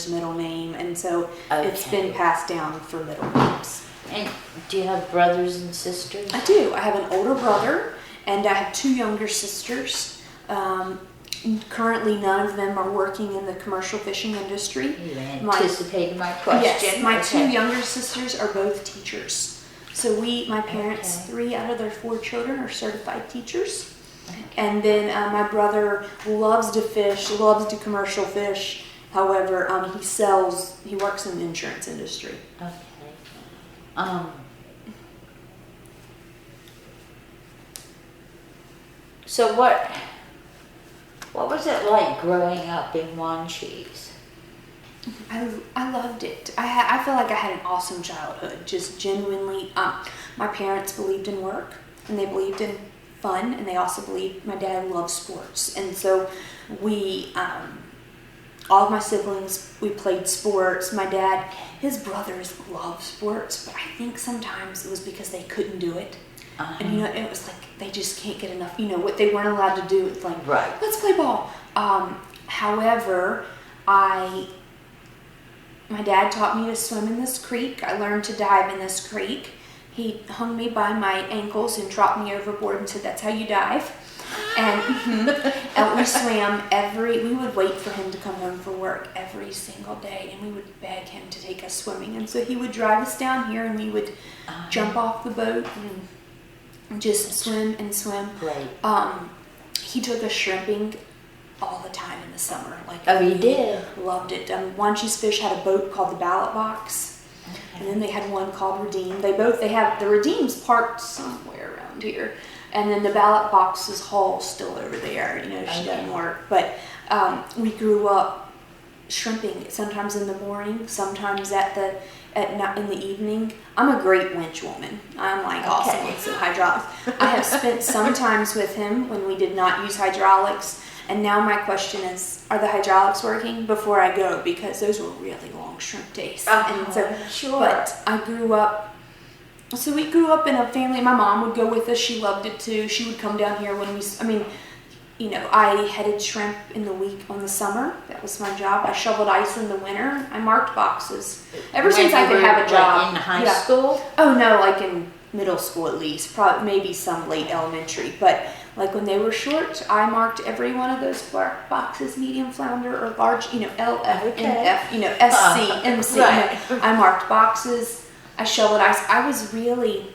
middle name, and so it's been passed down for middle names. And do you have brothers and sisters? I do. I have an older brother, and I have 2 younger sisters. Currently, none of them are working in the commercial fishing industry. You anticipated my question. Yes, my 2 younger sisters are both teachers. So my parents, 3 out of their 4 children are certified teachers. And then my brother loves to fish, loves to commercial fish. However, he works in the insurance industry. Okay. So what was it like growing up in Wanchese? I loved it. I feel like I had an awesome childhood. Just genuinely, my parents believed in work and they believed in fun, and they also believed my dad loved sports, and so we. All of my siblings, we played sports. My dad, his brothers loved sports, but I think sometimes it was because they couldn't do it. And it was like they just can't get enough. What they weren't allowed to do. It's like, right, let's play ball. However, my dad taught me to swim in this creek. I learned to dive in this creek. He hung me by my ankles and dropped me overboard and said, "That's how you dive." And we swam we would wait for him to come home from work every single day, and we would beg him to take us swimming. And so he would drive us down here, and we would jump off the boat and just swim and swim. Great. He took us shrimping all the time in the summer. He did? Loved it. Wanchese Fish had a boat called the Ballot Box. Okay. And then they had one called Redeem. They have the Redeem's parked somewhere around here. And then the Ballot Box's hull's still over there. She doesn't work. But we grew up shrimping, sometimes in the morning, sometimes in the evening. I'm a great winch woman. I'm awesome with some hydraulics. I have spent some times with him when we did not use hydraulics. And now my question is, are the hydraulics working before I go? Because those were really long shrimp days. And so, sure. But I grew up. So we grew up in a family. My mom would go with us. She loved it too. She would come down here when I headed shrimp in the week on the summer. That was my job. I shoveled ice in the winter. I marked boxes. Ever since I could have a job. In high school? Oh no, in middle school at least. Probably maybe some late elementary. But when they were short, I marked every one of those boxes, medium flounder or large, L, F, N, F, S, C, M, C. Right. I marked boxes. I shoveled ice. I was really,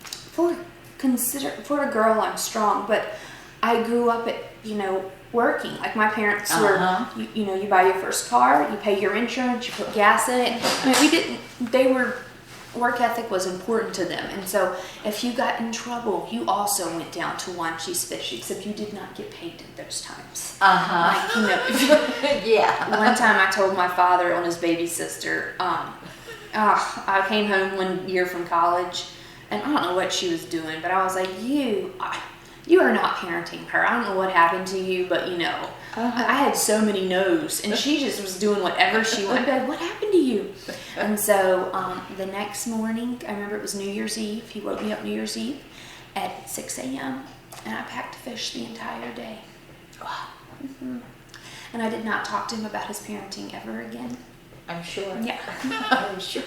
for a girl, I'm strong, but I grew up working. My parents were, you buy your first car, you pay your insurance, you put gas in it. Work ethic was important to them. And so if you got in trouble, you also went down to Wanchese Fish, except you did not get paid at those times. Yeah. One time I told my father on his baby sister, I came home one year from college, and I don't know what she was doing, but I was like, you are not parenting her. I don't know what happened to you, but I had so many no's, and she just was doing whatever she wanted. What happened to you? And so the next morning, I remember it was New Year's Eve. He woke me up New Year's Eve at 6 a.m., and I packed fish the entire day. Wow. And I did not talk to him about his parenting ever again. I'm sure. Yeah. I'm sure.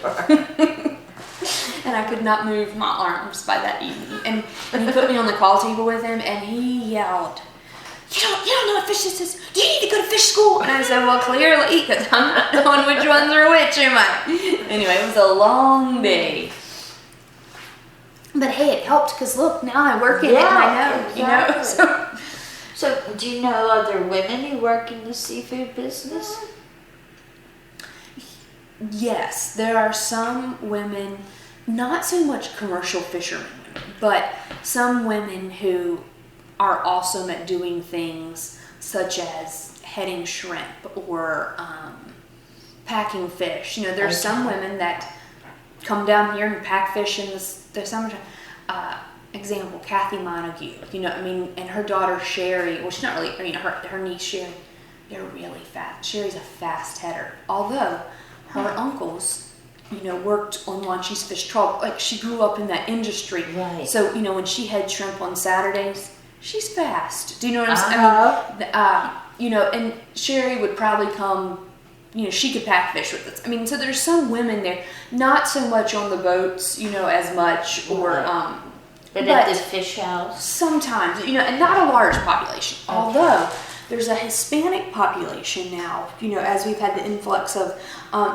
And I could not move my arms by that evening. And he put me on the call table with him, and he yelled, you don't know what fish this is. Do you need to go to fish school? And I said, well, clearly, because I'm not knowing which ones are which, am I? Anyway, it was a long day. But hey, it helped because look, now I work in it and I know, exactly. So do you know other women who work in the seafood business? Yes, there are some women, not so much commercial fishermen, but some women who are awesome at doing things such as heading shrimp or packing fish. There's some women that come down here and pack fish in the summertime. Example, Kathy Montague, and her daughter Sherry, well, she's not really, her niece Sherry, they're really fast. Sherry's a fast header. Although her uncles, worked on Wanchese Fish Trawl. She grew up in that industry. Right. So, when she had shrimp on Saturdays, she's fast. Do you know what I'm saying? And Sherry would probably come, she could pack fish with us. So there's some women there, not so much on the boats, as much, or, but at the fish house? Sometimes, and not a large population. Okay. Although there's a Hispanic population now, as we've had the influx of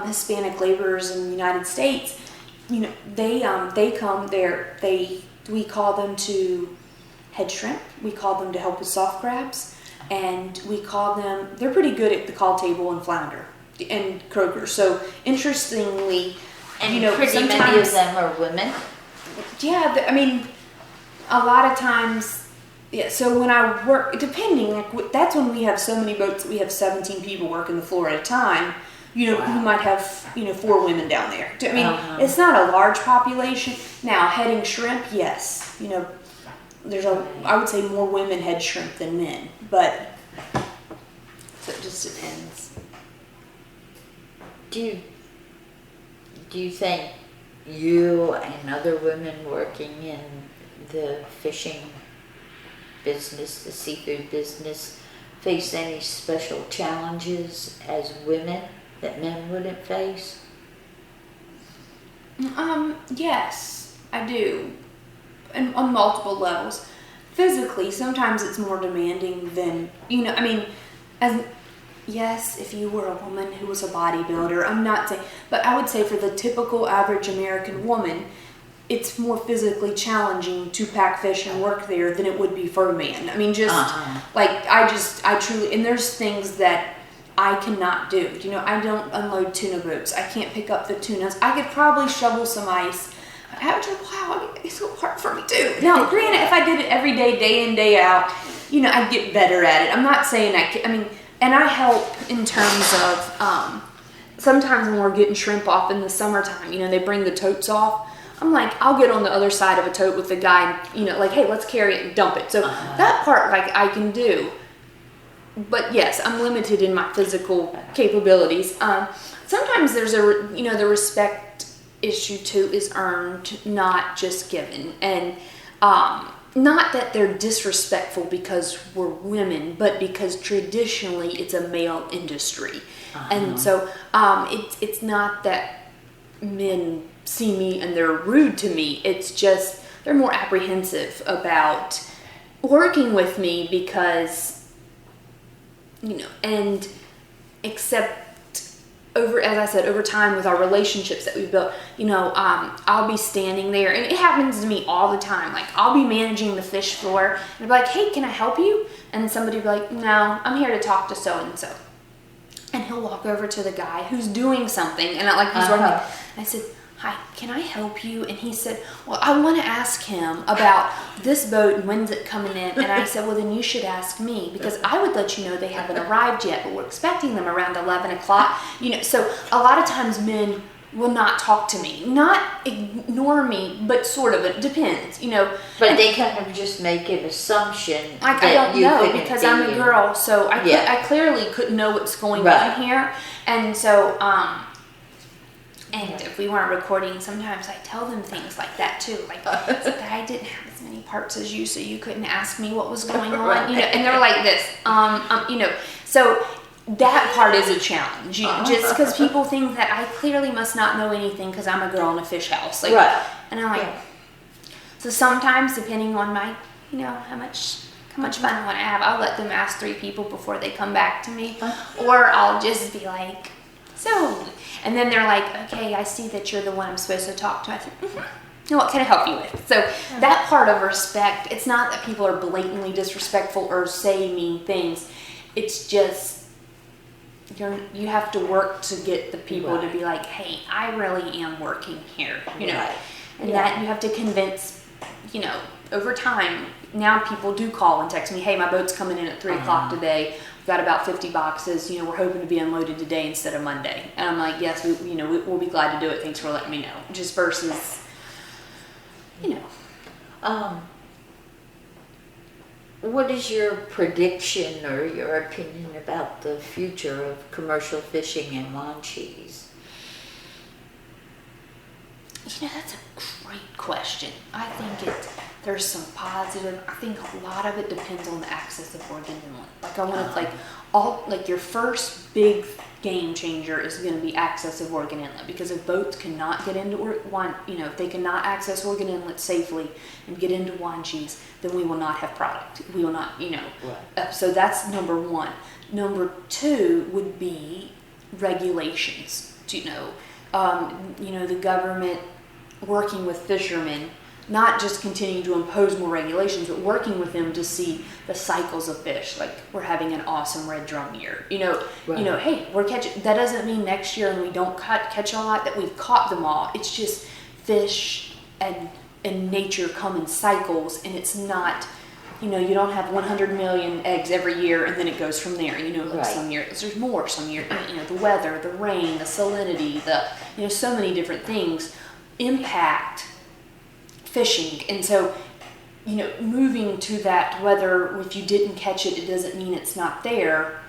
Hispanic laborers in the United States, they come there, we call them to head shrimp. We call them to help with soft crabs. And we call them, they're pretty good at the call table and flounder and croaker. So interestingly, And pretty many of them are women. Yeah, I mean, a lot of times, yeah. So when I work, depending, like that's when we have so many boats that we have 17 people working the floor at a time. You know, you might have 4 women down there. I mean, it's not a large population. Now, heading shrimp, yes. You know, I would say more women head shrimp than men, but so it just depends. Do you think you and other women working in the fishing business, the seafood business, face any special challenges as women that men wouldn't face? Yes, I do. And on multiple levels. Physically, sometimes it's more demanding than, I mean, yes, if you were a woman who was a bodybuilder, I'm not saying, but I would say for the typical average American woman, it's more physically challenging to pack fish and work there than it would be for a man. I mean, I truly, and there's things that I cannot do. I don't unload tuna boats. I can't pick up the tunas. I could probably shovel some ice. But after a while, it's so hard for me too. Now, granted, if I did it every day, day in, day out, I'd get better at it. I'm not saying and I help in terms of, sometimes when we're getting shrimp off in the summertime, they bring the totes off. I'm like, I'll get on the other side of a tote with the guy, like, hey, let's carry it and dump it. So that part, I can do. But yes, I'm limited in my physical capabilities. Sometimes there's the respect issue too is earned, not just given. And not that they're disrespectful because we're women, but because traditionally it's a male industry. And so it's not that men see me and they're rude to me. It's just they're more apprehensive about working with me because, and except as I said, over time with our relationships that we've built, I'll be standing there, and it happens to me all the time. Like, I'll be managing the fish floor, and I'll be like, hey, can I help you? And somebody will be like, no, I'm here to talk to so-and-so. And he'll walk over to the guy who's doing something, and he's working. And I said, hi, can I help you? And he said, well, I want to ask him about this boat and when's it coming in. And I said, well, then you should ask me, because I would let you know they haven't arrived yet, but we're expecting them around 11 o'clock. So a lot of times men will not talk to me, not ignore me, but sort of, it depends, But they kind of just make an assumption I don't know, because I'm a girl, so I clearly couldn't know what's going on here. And so, and if we weren't recording, sometimes I tell them things like that too. Like, I didn't have as many parts as you, so you couldn't ask me what was going on, and they're like this, so that part is a challenge, just because people think that I clearly must not know anything because I'm a girl in a fish house. And I'm like, so sometimes depending on my, how much fun I want to have, I'll let them ask 3 people before they come back to me, or I'll just be like, so, and then they're like, okay, I see that you're the one I'm supposed to talk to. I said, what can I help you with? So that part of respect, it's not that people are blatantly disrespectful or say mean things. It's just, you have to work to get the people to be like, hey, I really am working here, and that you have to convince, over time. Now people do call and text me, hey, my boat's coming in at 3 o'clock today. Got about 50 boxes, we're hoping to be unloaded today instead of Monday. And I'm like, yes, we'll be glad to do it. Thanks for letting me know. Just versus, What is your prediction or your opinion about the future of commercial fishing in Wanchese? That's a great question. I think there's some positive. I think a lot of it depends on the access of Oregon Inlet. Like, I want to your first big game changer is going to be access of Oregon Inlet, because if boats cannot get into if they cannot access Oregon Inlet safely and get into Wanchese, then we will not have product. We will not, so that's number 1. Number 2 would be regulations. The government working with fishermen not just continuing to impose more regulations, but working with them to see the cycles of fish. Like, we're having an awesome red drum year. Hey, we're catching. That doesn't mean next year when we don't catch a lot that we've caught them all. It's just fish and nature come in cycles, and it's not. You don't have 100 million eggs every year, and then it goes from there. Some years there's more. Some years, the weather, the rain, the salinity, so many different things impact fishing. And so, moving to that, whether if you didn't catch it, it doesn't mean it's not there,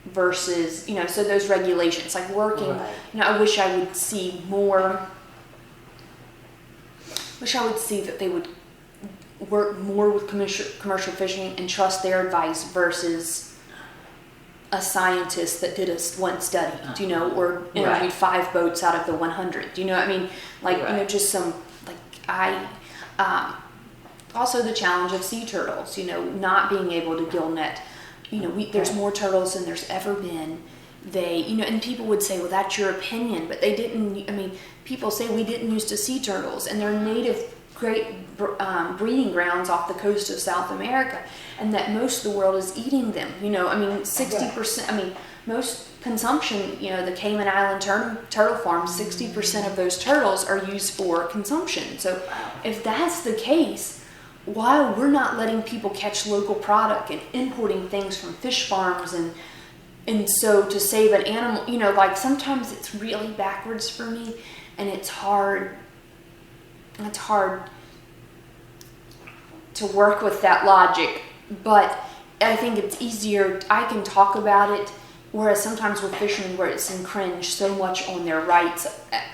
versus, so those regulations, like working, I wish I would see more, that they would work more with commercial fishing and trust their advice versus a scientist that did one study, or interviewed 5 boats out of the 100. Do you know what I mean? Like, just some, also the challenge of sea turtles, not being able to gill net. There's more turtles than there's ever been. They, and people would say, well, that's your opinion, but they didn't, people say we didn't used to see turtles, and they're native great breeding grounds off the coast of South America, and that most of the world is eating them. 60%, most consumption, the Cayman Island turtle farms, 60% of those turtles are used for consumption. So if that's the case, why we're not letting people catch local product and importing things from fish farms, and so to save an animal, sometimes it's really backwards for me, and it's hard to work with that logic, but I think it's easier. I can talk about it, whereas sometimes with fishermen where it's infringed so much on their rights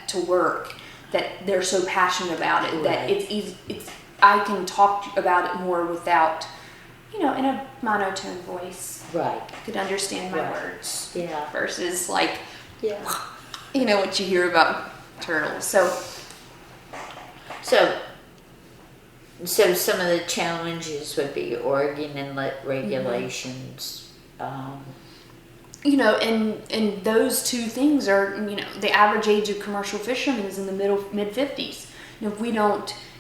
to work that they're so passionate about it that it's easy. I can talk about it more without, in a monotone voice. Right. I could understand my words. Yeah. Versus what you hear about turtles. So some of the challenges would be Oregon inlet regulations. And those two things are, the average age of commercial fishermen is in the mid-50s.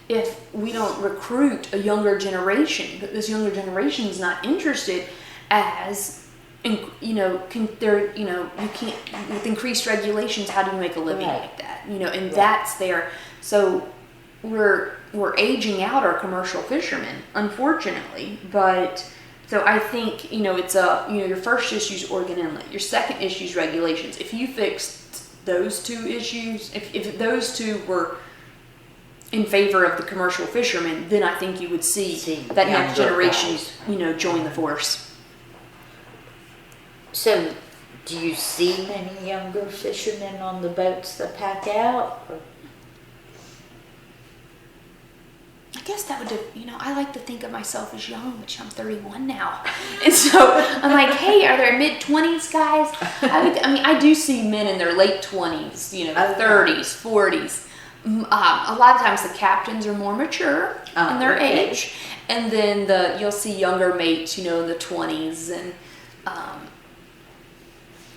If we don't recruit a younger generation, but this younger generation is not interested, as you can't, with increased regulations, how do you make a living like that? That's there. So we're aging out our commercial fishermen, unfortunately. But so I think it's your first issue is Oregon inlet. Your second issue is regulations. If you fixed those two issues, if those two were in favor of the commercial fishermen, then I think you would see that next generation, join the force. So, do you see many younger fishermen on the boats that pack out? Or? I guess that would, I like to think of myself as young, which I'm 31 now. And so I'm like, hey, are there mid-20s guys? I do see men in their late 20s, 30s, 40s. A lot of times the captains are more mature in their age, and then you'll see younger mates, in the 20s, and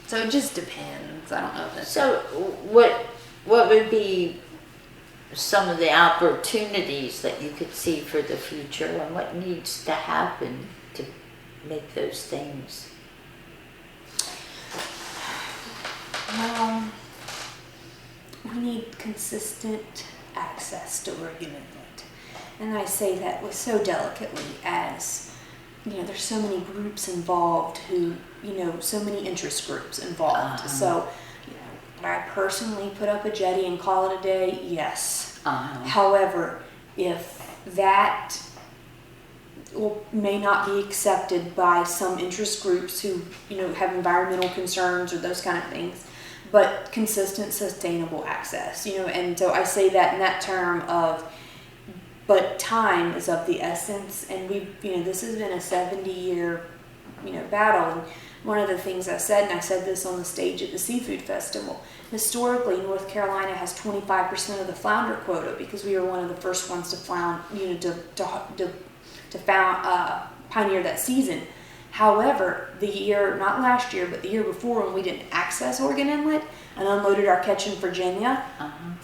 so it just depends. I don't know if that's so. What would be some of the opportunities that you could see for the future, and what needs to happen to make those things? We need consistent access to Oregon inlet. And I say that with so delicately, as, there's so many groups involved who, so many interest groups involved. So, would I personally put up a jetty and call it a day? Yes. However, if that may not be accepted by some interest groups who, have environmental concerns or those kind of things, but consistent, sustainable access, and so I say that in that term of, but time is of the essence, and this has been a 70-year, battle, and one of the things I said, and I said this on the stage at the Seafood Festival, historically, North Carolina has 25% of the flounder quota because we were one of the first ones to pioneer that season. However, not last year, but the year before, when we didn't access Oregon Inlet and unloaded our catch in Virginia,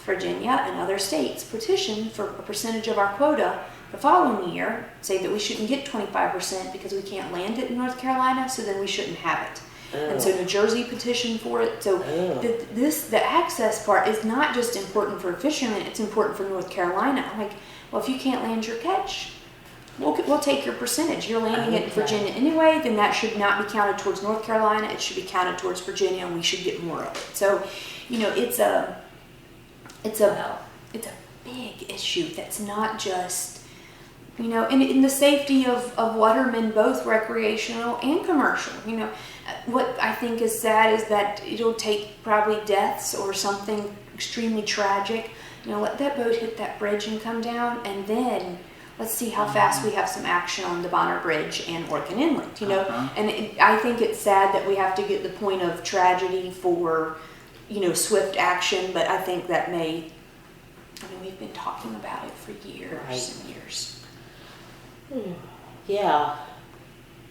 Virginia and other states petitioned for a percentage of our quota the following year, say that we shouldn't get 25% because we can't land it in North Carolina, so then we shouldn't have it. And so New Jersey petitioned for it. So the access part is not just important for fishermen, it's important for North Carolina. Like, well, if you can't land your catch, we'll take your percentage. You're landing it in Virginia anyway, then that should not be counted towards North Carolina. It should be counted towards Virginia, and we should get more of it. So, it's a big issue that's not just, in the safety of watermen, both recreational and commercial. What I think is sad is that it'll take probably deaths or something extremely tragic. Let that boat hit that bridge and come down, and then let's see how fast we have some action on the Bonner Bridge and Oregon Inlet. And I think it's sad that we have to get the point of tragedy for, swift action. But I think that we've been talking about it for years and years. Yeah,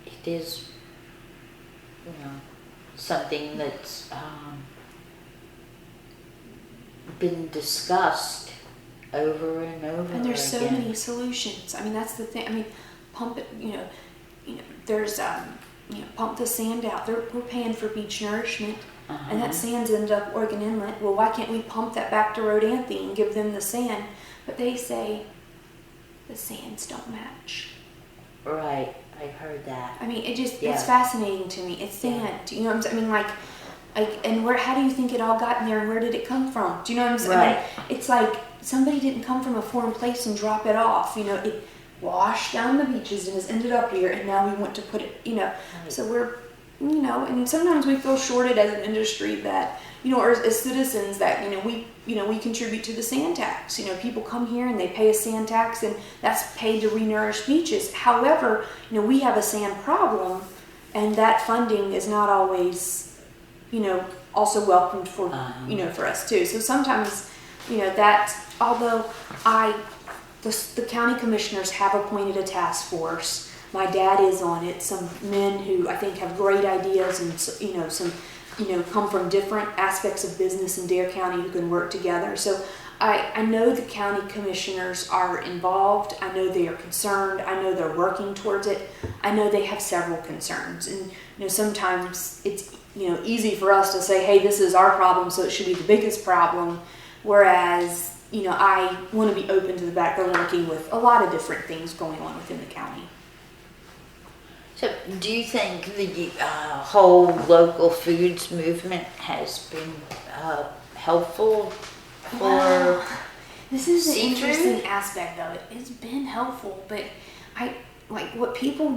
it is. Something that's been discussed over and over. And there's again. so many solutions. That's the thing. Pump it. There's pump the sand out. We're paying for beach nourishment, and that sand's ended up Oregon Inlet. Well, why can't we pump that back to Rodanthe and give them the sand? But they say the sands don't match. Right, I've heard that. It's fascinating to me. It's sand. You know what I'm saying? And how do you think it all got in there, and where did it come from? Do you know what I'm saying? Right. It's like somebody didn't come from a foreign place and drop it off. It washed down the beaches and has ended up here, and now we want to put it, Right. So we're, and sometimes we feel shorted as an industry that, or as citizens that, we contribute to the sand tax. People come here and they pay a sand tax, and that's paid to re-nourish beaches. However, we have a sand problem, and that funding is not always, also welcomed for, for us too. So sometimes, that, although the county commissioners have appointed a task force, my dad is on it, some men who I think have great ideas and, some come from different aspects of business in Dare County who can work together. So I know the county commissioners are involved. I know they are concerned. I know they're working towards it. I know they have several concerns. And, sometimes it's, easy for us to say, hey, this is our problem, so it should be the biggest problem. Whereas, I want to be open to the fact that we're working with a lot of different things going on within the county. So, do you think the whole local foods movement has been helpful for this is an seafood? interesting aspect of it. It's been helpful, but what people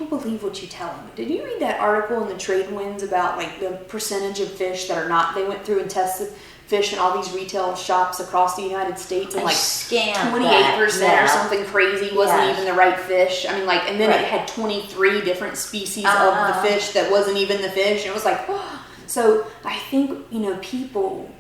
believe what you tell them. Did you read that article in the Trade Winds about the percentage of fish that are not? They went through and tested fish in all these retail shops across the United States, and 28% or something crazy wasn't even the right fish. And then it had 23 different species of the fish that wasn't even the fish. And it was so I think, people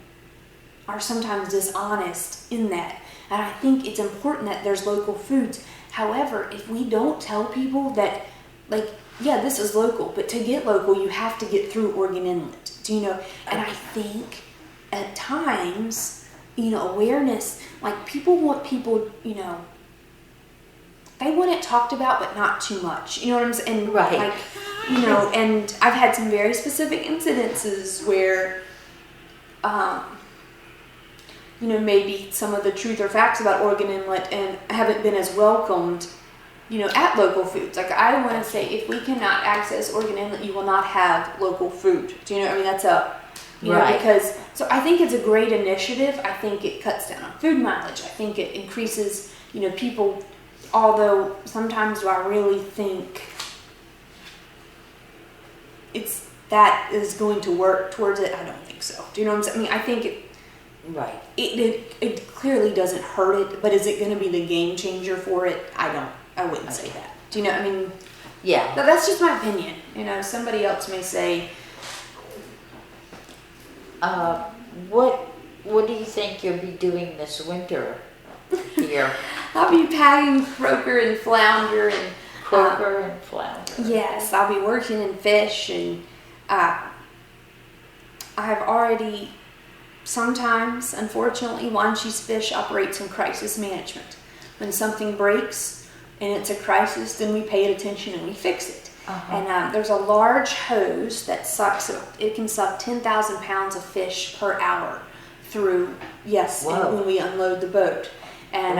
are sometimes dishonest in that. And I think it's important that there's local foods. However, if we don't tell people that, this is local, but to get local, you have to get through Oregon Inlet. Do you know? And I think at times, awareness, people want they want it talked about, but not too much. You know what I'm saying? Right. And I've had some very specific incidences where, maybe some of the truth or facts about Oregon Inlet and haven't been as welcomed, at local foods. I want to say, if we cannot access Oregon Inlet, you will not have local food. Do you know? That's because, so I think it's a great initiative. I think it cuts down on food mileage. I think it increases, people, although sometimes do I really think that is going to work towards it? I don't think so. Do you know what I'm saying? I think it clearly doesn't hurt it, but is it going to be the game changer for it? I wouldn't say that. Do you know? Yeah. That's just my opinion. Somebody else may say. What do you think you'll be doing this winter here? I'll be packing croaker and flounder, and Croaker and flounder. Yes, I'll be working in fish, and I've already, sometimes, unfortunately, Wanchese Fish operates in crisis management. When something breaks and it's a crisis, then we pay attention and we fix it. And there's a large hose that sucks, it can suck 10,000 pounds of fish per hour through, when we unload the boat. And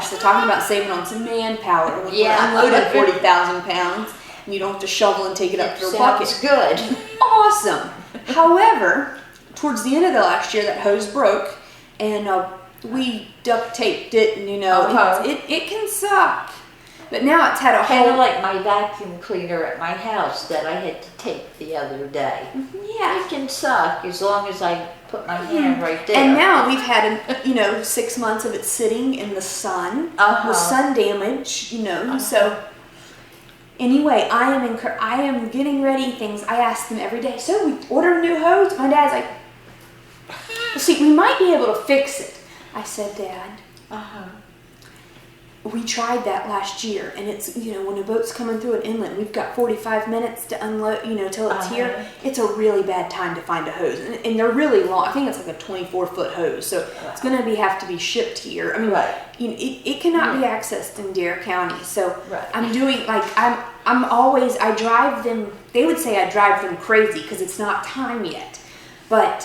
so talking about saving on some manpower, when we're unloading 40,000 pounds, and you don't have to shovel and take it up to your bucket. Sounds good. Awesome. However, towards the end of the last year, that hose broke, and we duct taped it, and it can suck. But now it's had a kind whole, of like my vacuum cleaner at my house that I had to tape the other day. Yeah, it can suck as long as I put my hand right there. And now we've had 6 months of it sitting in the sun with sun damage. So anyway, I am getting ready things. I ask them every day. So we ordered a new hose. My dad's like, well, see, we might be able to fix it. I said, Dad, we tried that last year, and it's, when a boat's coming through an inlet, we've got 45 minutes to unload, till it's here. It's a really bad time to find a hose, and they're really long. I think it's like a 24-foot hose, so it's going to have to be shipped here. I mean, it cannot be accessed in Dare County. So I'm doing I drive them. They would say I drive them crazy because it's not time yet, but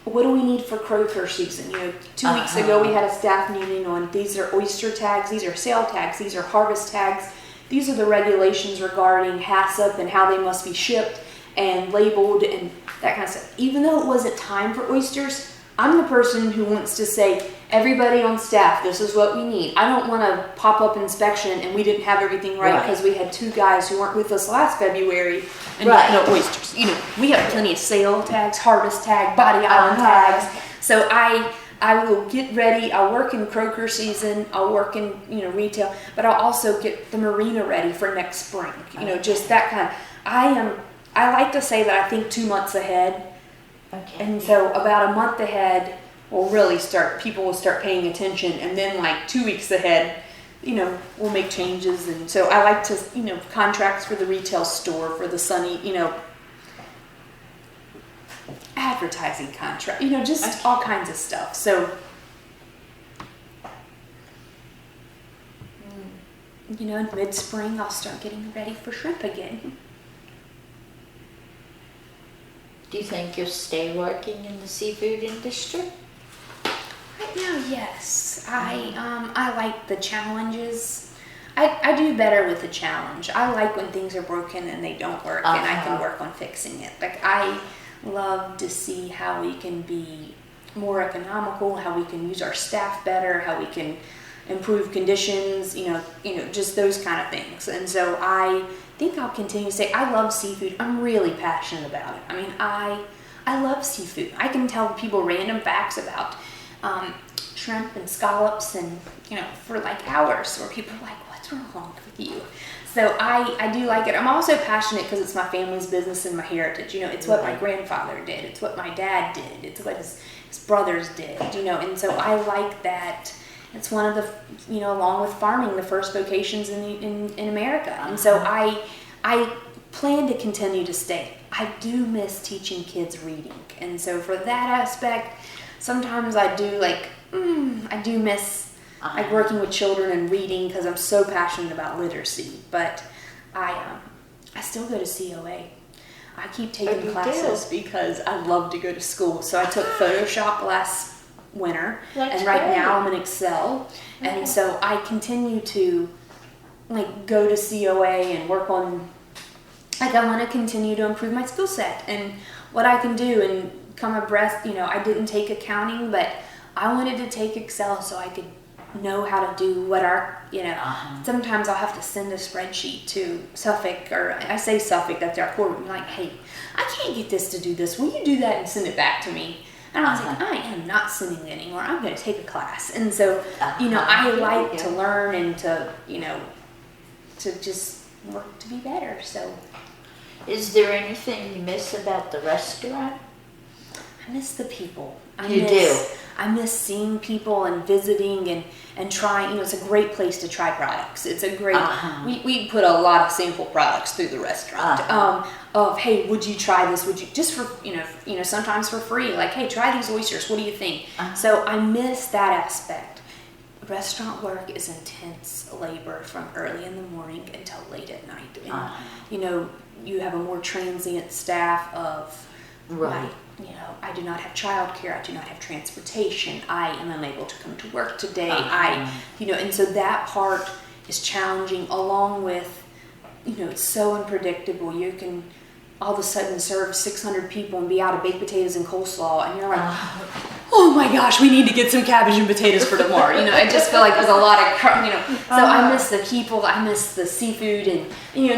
what do we need for croaker season? 2 weeks ago we had a staff meeting on these are oyster tags, these are sale tags, these are harvest tags. These are the regulations regarding HACCP and how they must be shipped and labeled and that kind of stuff. Even though it wasn't time for oysters, I'm the person who wants to say, everybody on staff, this is what we need. I don't want to pop up inspection and we didn't have everything right because we had 2 guys who weren't with us last February and no oysters. We have plenty of sale tags, harvest tag, body island tags. So I will get ready. I'll work in croaker season. I'll work in retail, but I'll also get the marina ready for next spring. Just that kind of. I like to say that I think 2 months ahead. And so about a month ahead, people will start paying attention, and then like 2 weeks ahead, we'll make changes. And so I like to, contracts for the retail store, for the Sunny, advertising contract, just all kinds of stuff. So, in mid-spring, I'll start getting ready for shrimp again. Do you think you'll stay working in the seafood industry? Right now, yes. I like the challenges. I do better with the challenge. I like when things are broken and they don't work and I can work on fixing it. Like, I love to see how we can be more economical, how we can use our staff better, how we can improve conditions, just those kind of things. And so I think I'll continue to say I love seafood. I'm really passionate about it. I mean, I love seafood. I can tell people random facts about shrimp and scallops and, for like hours, where people are like, what's wrong with you? So I do like it. I'm also passionate because it's my family's business and my heritage. It's what my grandfather did. It's what my dad did. It's what his brothers did, and so I like that. It's one of the, along with farming, the first vocations in America. And so I plan to continue to stay. I do miss teaching kids reading. And so for that aspect, sometimes I do I do miss working with children and reading because I'm so passionate about literacy. But I still go to COA. I keep taking classes because I love to go to school. So I took Photoshop last winter, and now I'm in Excel, and so I continue to go to COA and work on I want to continue to improve my skill set and what I can do and come abreast. I didn't take accounting, but I wanted to take Excel so I could know how to do what our sometimes I'll have to send a spreadsheet to Suffolk, or I say Suffolk, that's our court. I'm like, hey, I can't get this to do this, will you do that and send it back to me? And I was like, I am not sending it anymore. I'm going to take a class. And so, I like to learn and to, to just work to be better. So, is there anything you miss about the restaurant? miss the people. I miss seeing people and visiting and trying. It's a great place to try products. It's a great. We put a lot of sample products through the restaurant. Of hey, would you try this? Would you just for sometimes for free? Like, hey, try these oysters. What do you think? So I miss that aspect. Restaurant work is intense labor from early in the morning until late at night. And, you have a more transient staff of, right. I do not have childcare. I do not have transportation. I am unable to come to work today. And so that part is challenging, along with, it's so unpredictable. You can all of a sudden serve 600 people and be out of baked potatoes and coleslaw, and you're like, oh my gosh, we need to get some cabbage and potatoes for tomorrow. I just feel like there's a lot of, so I miss the people, I miss the seafood, and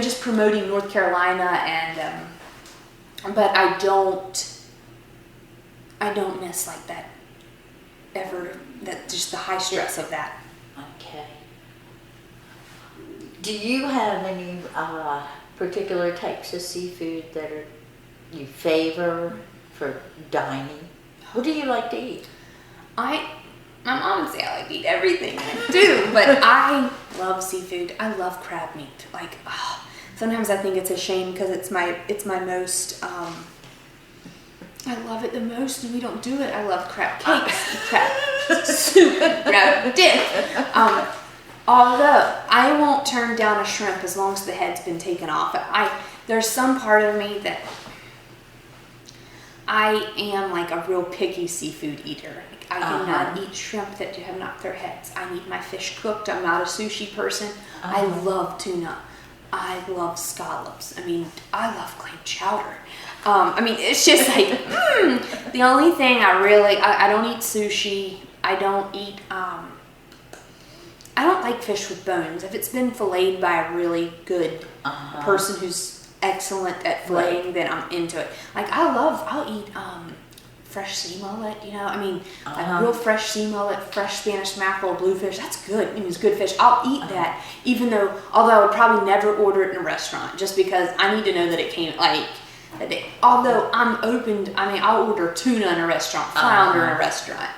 just promoting North Carolina, and but I don't miss like that ever, that just the high stress of that. Okay. Do you have any particular types of seafood that you favor for dining? What do you like to eat? My mom would say I like to eat everything. I do, but I love seafood. I love crab meat. Like, sometimes I think it's a shame because it's my most. I love it the most, and we don't do it. I love crab cakes, crab soup, crab dip. Although I won't turn down a shrimp as long as the head's been taken off. There's some part of me that I am like a real picky seafood eater. I cannot eat shrimp that have not their heads. I need my fish cooked. I'm not a sushi person. I love tuna. I love scallops. I love clam chowder. It's just like, the only thing I don't eat sushi. I don't eat, I don't like fish with bones. If it's been filleted by a really good person who's excellent at filleting, then I'm into it. Like, I'll eat fresh sea mullet, like real fresh sea mullet, fresh Spanish mackerel, bluefish. That's good. It's good fish. I'll eat that, although I would probably never order it in a restaurant, just because I need to know that it came, although I'm open to, I'll order tuna in a restaurant, flounder in a restaurant,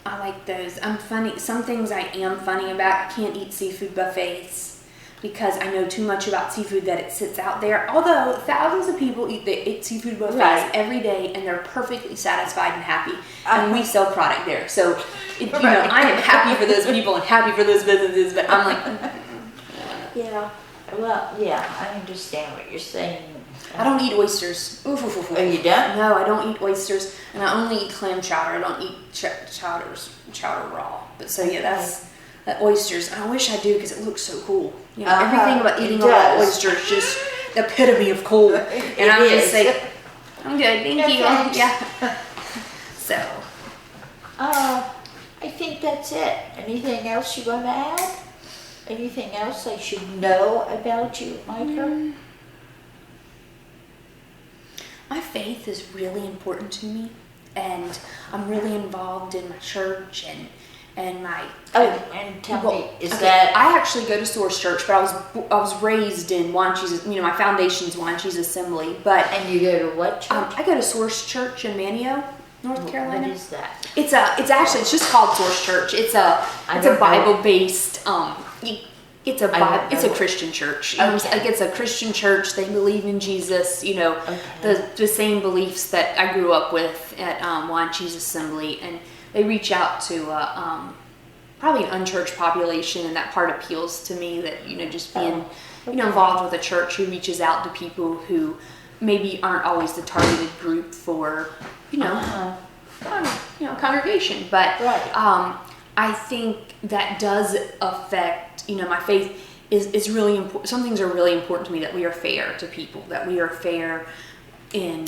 I like those. I'm funny. Some things I am funny about. I can't eat seafood buffets because I know too much about seafood that it sits out there. Although thousands of people eat seafood buffets every day, and they're perfectly satisfied and happy. And we sell product there, so I am happy for those people and happy for those businesses. But I'm like, yeah. Well, yeah, I understand what you're saying. I don't eat oysters. Oof, oof, oof, oof. Oh, you don't? No, I don't eat oysters, and I only eat clam chowder. I don't eat chowder raw. But so yeah, that's that oysters. And I wish I do because it looks so cool. Everything about eating a raw oyster is just the epitome of cool. And I'm just like, I'm good, thank you. Yeah. So. I think that's it. Anything else you want to add? Anything else I should know about you, Micah? My faith is really important to me, and I'm really involved in my church and my. And tell me, that I actually go to Source Church, but I was raised in Wanchese. My foundation's Wanchese Assembly, but. And you go to what church? I go to Source Church in Manio, North Carolina. What is that? It's just called Source Church. It's a Bible based. It's a Christian church. Okay. It's a Christian church. They believe in Jesus. The same beliefs that I grew up with at Wanchese Assembly, and they reach out to probably an unchurched population, and that part appeals to me. That just being involved with a church who reaches out to people who maybe aren't always the targeted group for congregation, but right. I think that does affect, my faith is really important. Some things are really important to me, that we are fair to people, that we are fair in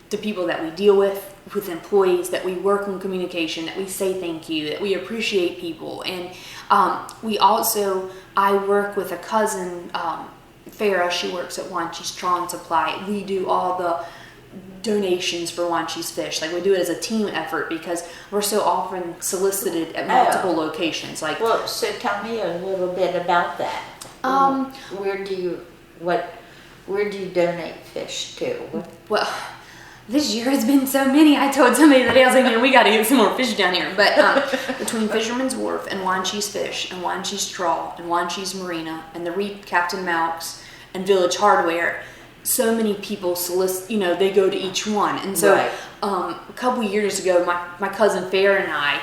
the people that we deal with employees, that we work on communication, that we say thank you, that we appreciate people. And I work with a cousin, Farah, she works at Wanchese Trawl and Supply. We do all the donations for Wanchese Fish. Like, we do it as a team effort because we're so often solicited at multiple locations. So tell me a little bit about that. What Where do you donate fish to? Well, this year has been so many. I told somebody that I was like, we got to get some more fish down here. But between Fisherman's Wharf and Wanchese Fish and Wanchese Trawl and Wanchese Marina and the Reef Captain Malks and Village Hardware, so many people solicit, they go to each one. And so a couple years ago, my cousin Farrah and I,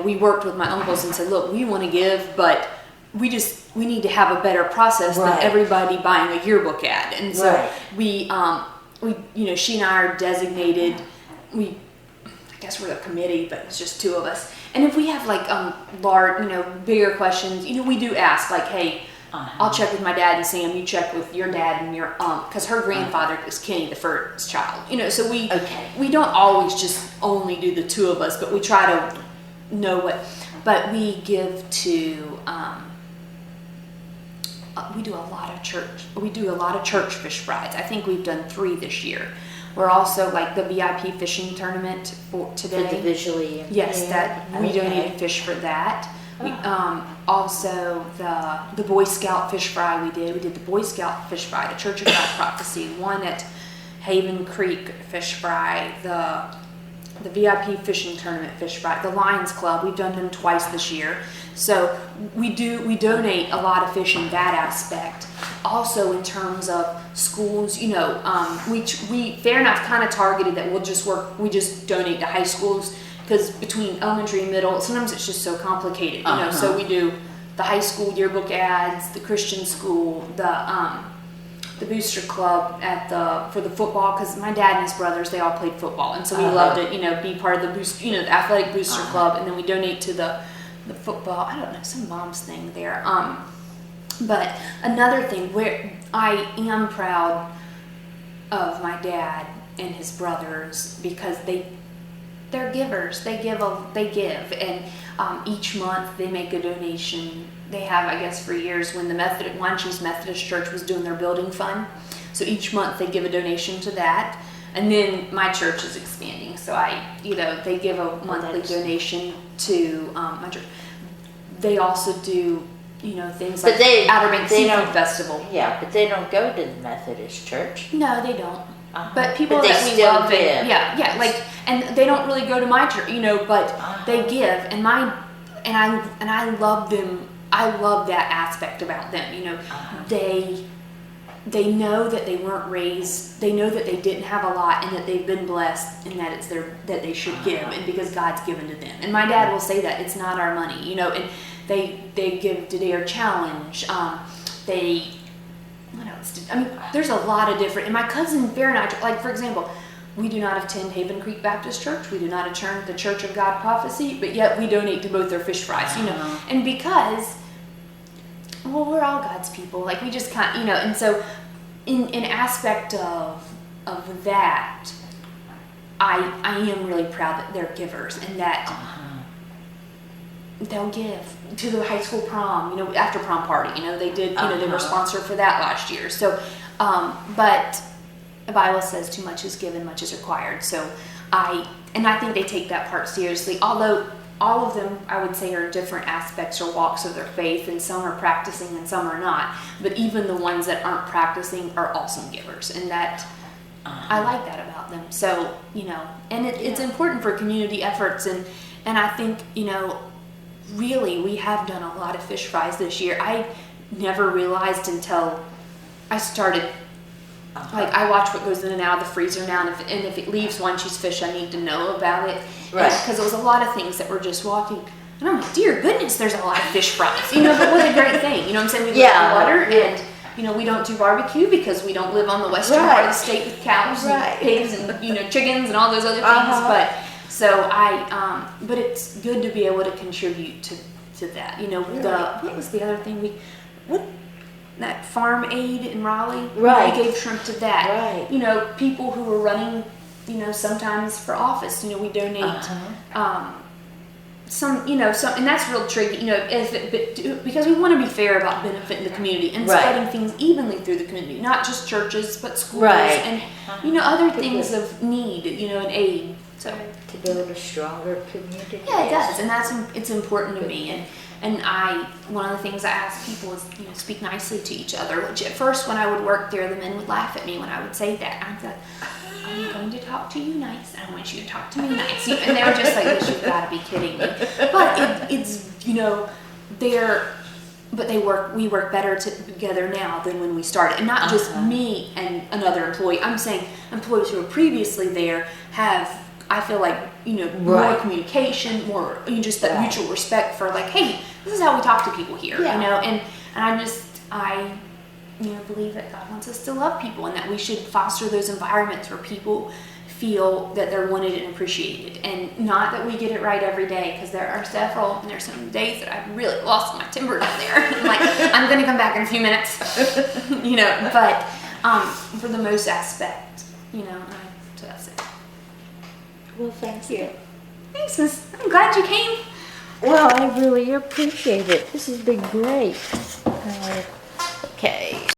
we worked with my uncles and said, look, we want to give, but we need to have a better process than everybody buying a yearbook ad. And so we she and I are designated, I guess we're the committee, but it's just two of us. And if we have like large, bigger questions, we do ask like, hey, I'll check with my dad and Sam, you check with your dad and your because her grandfather is Kenny, the first child. So we don't always just only do the two of us, but we try to know but we give to we do a lot of church fish fries. I think we've done 3 this year. We're also like the VIP fishing tournament for today. For the visually impaired. Yes, that we donated fish for that. We also the Boy Scout fish fry we did the Boy Scout fish fry, the Church of God Prophecy, one at Haven Creek fish fry, the VIP fishing tournament fish fry, the Lions Club, we've done them twice this year. So we donate a lot of fish in that aspect. Also in terms of schools, we fair enough kind of targeted that we just donate to high schools, because between elementary and middle, sometimes it's just so complicated, so we do the high school yearbook ads, the Christian school, the booster club for the football, because my dad and his brothers, they all played football, and so we loved it, be part of the boost, the athletic booster club, and then we donate to the football, I don't know, some mom's thing there. But another thing where I am proud of my dad and his brothers, because they're givers. They give, and each month they make a donation. They have, I guess, for years when the Wanchese Methodist Church was doing their building fund. So each month they give a donation to that, and then my church is expanding. So they give a monthly donation to my church. They also do, things like Outer Banks Seafood Festival. Yeah, but they don't go to the Methodist Church. No, they don't. But people that we love, and they don't really go to my church, but they give, and I love them. I love that aspect about them. They know that they weren't raised. They know that they didn't have a lot, and that they've been blessed, and that it's that they should give, and because God's given to them. And my dad will say that it's not our money, and they give to their challenge. What else? There's a lot of different. And my cousin Farrah and I, like for example, we do not attend Haven Creek Baptist Church. We do not attend the Church of God Prophecy, but yet we donate to both their fish fries. And because, we're all God's people. Like we just can't, And so, in aspect of that, I am really proud that they're givers, and that they'll give to the high school prom, after prom party, they did, they were sponsored for that last year. So, but the Bible says too much is given, much is required. So I think they take that part seriously, although all of them, I would say, are different aspects or walks of their faith, and some are practicing and some are not. But even the ones that aren't practicing are awesome givers, and that I like that about them. So, and it's important for community efforts, and I think, really, we have done a lot of fish fries this year. I never realized until I started, I watch what goes in and out of the freezer now, and if it leaves Wanchese fish, I need to know about it. Right. Because it was a lot of things that were just walking, and I'm like, dear goodness, there's a lot of fish fries. But what a great thing. I'm saying? We live in water, and, we don't do barbecue because we don't live on the western part of the state with cows and pigs and, chickens and all those other things. But so but it's good to be able to contribute to that. What was the other thing that farm aid in Raleigh? Right. We gave shrimp to that. Right. People who are running, sometimes for office, we donate some, and that's real tricky, because we want to be fair about benefiting the community and spreading things evenly through the community, not just churches, but schools and, other things of need, and aid. So to build a stronger community. Yeah, it does, and it's important to me, And one of the things I ask people is, speak nicely to each other, which at first when I would work there, the men would laugh at me when I would say that. I'm like, I'm going to talk to you nice. I want you to talk to me nice. And they were just like, you've got to be kidding me. But it's, we work better together now than when we started. And not just me and another employee. I'm saying employees who were previously there have, I feel like, more communication, more, just that mutual respect for like, hey, this is how we talk to people here, and I believe that God wants us to love people and that we should foster those environments where people feel that they're wanted and appreciated, and not that we get it right every day, because there's some days that I've really lost my temper down there. I'm like, I'm going to come back in a few minutes, but for the most aspect, so that's it. Well, thank you. Thanks, Miss. I'm glad you came. Well, I really appreciate it. This has been great. Okay.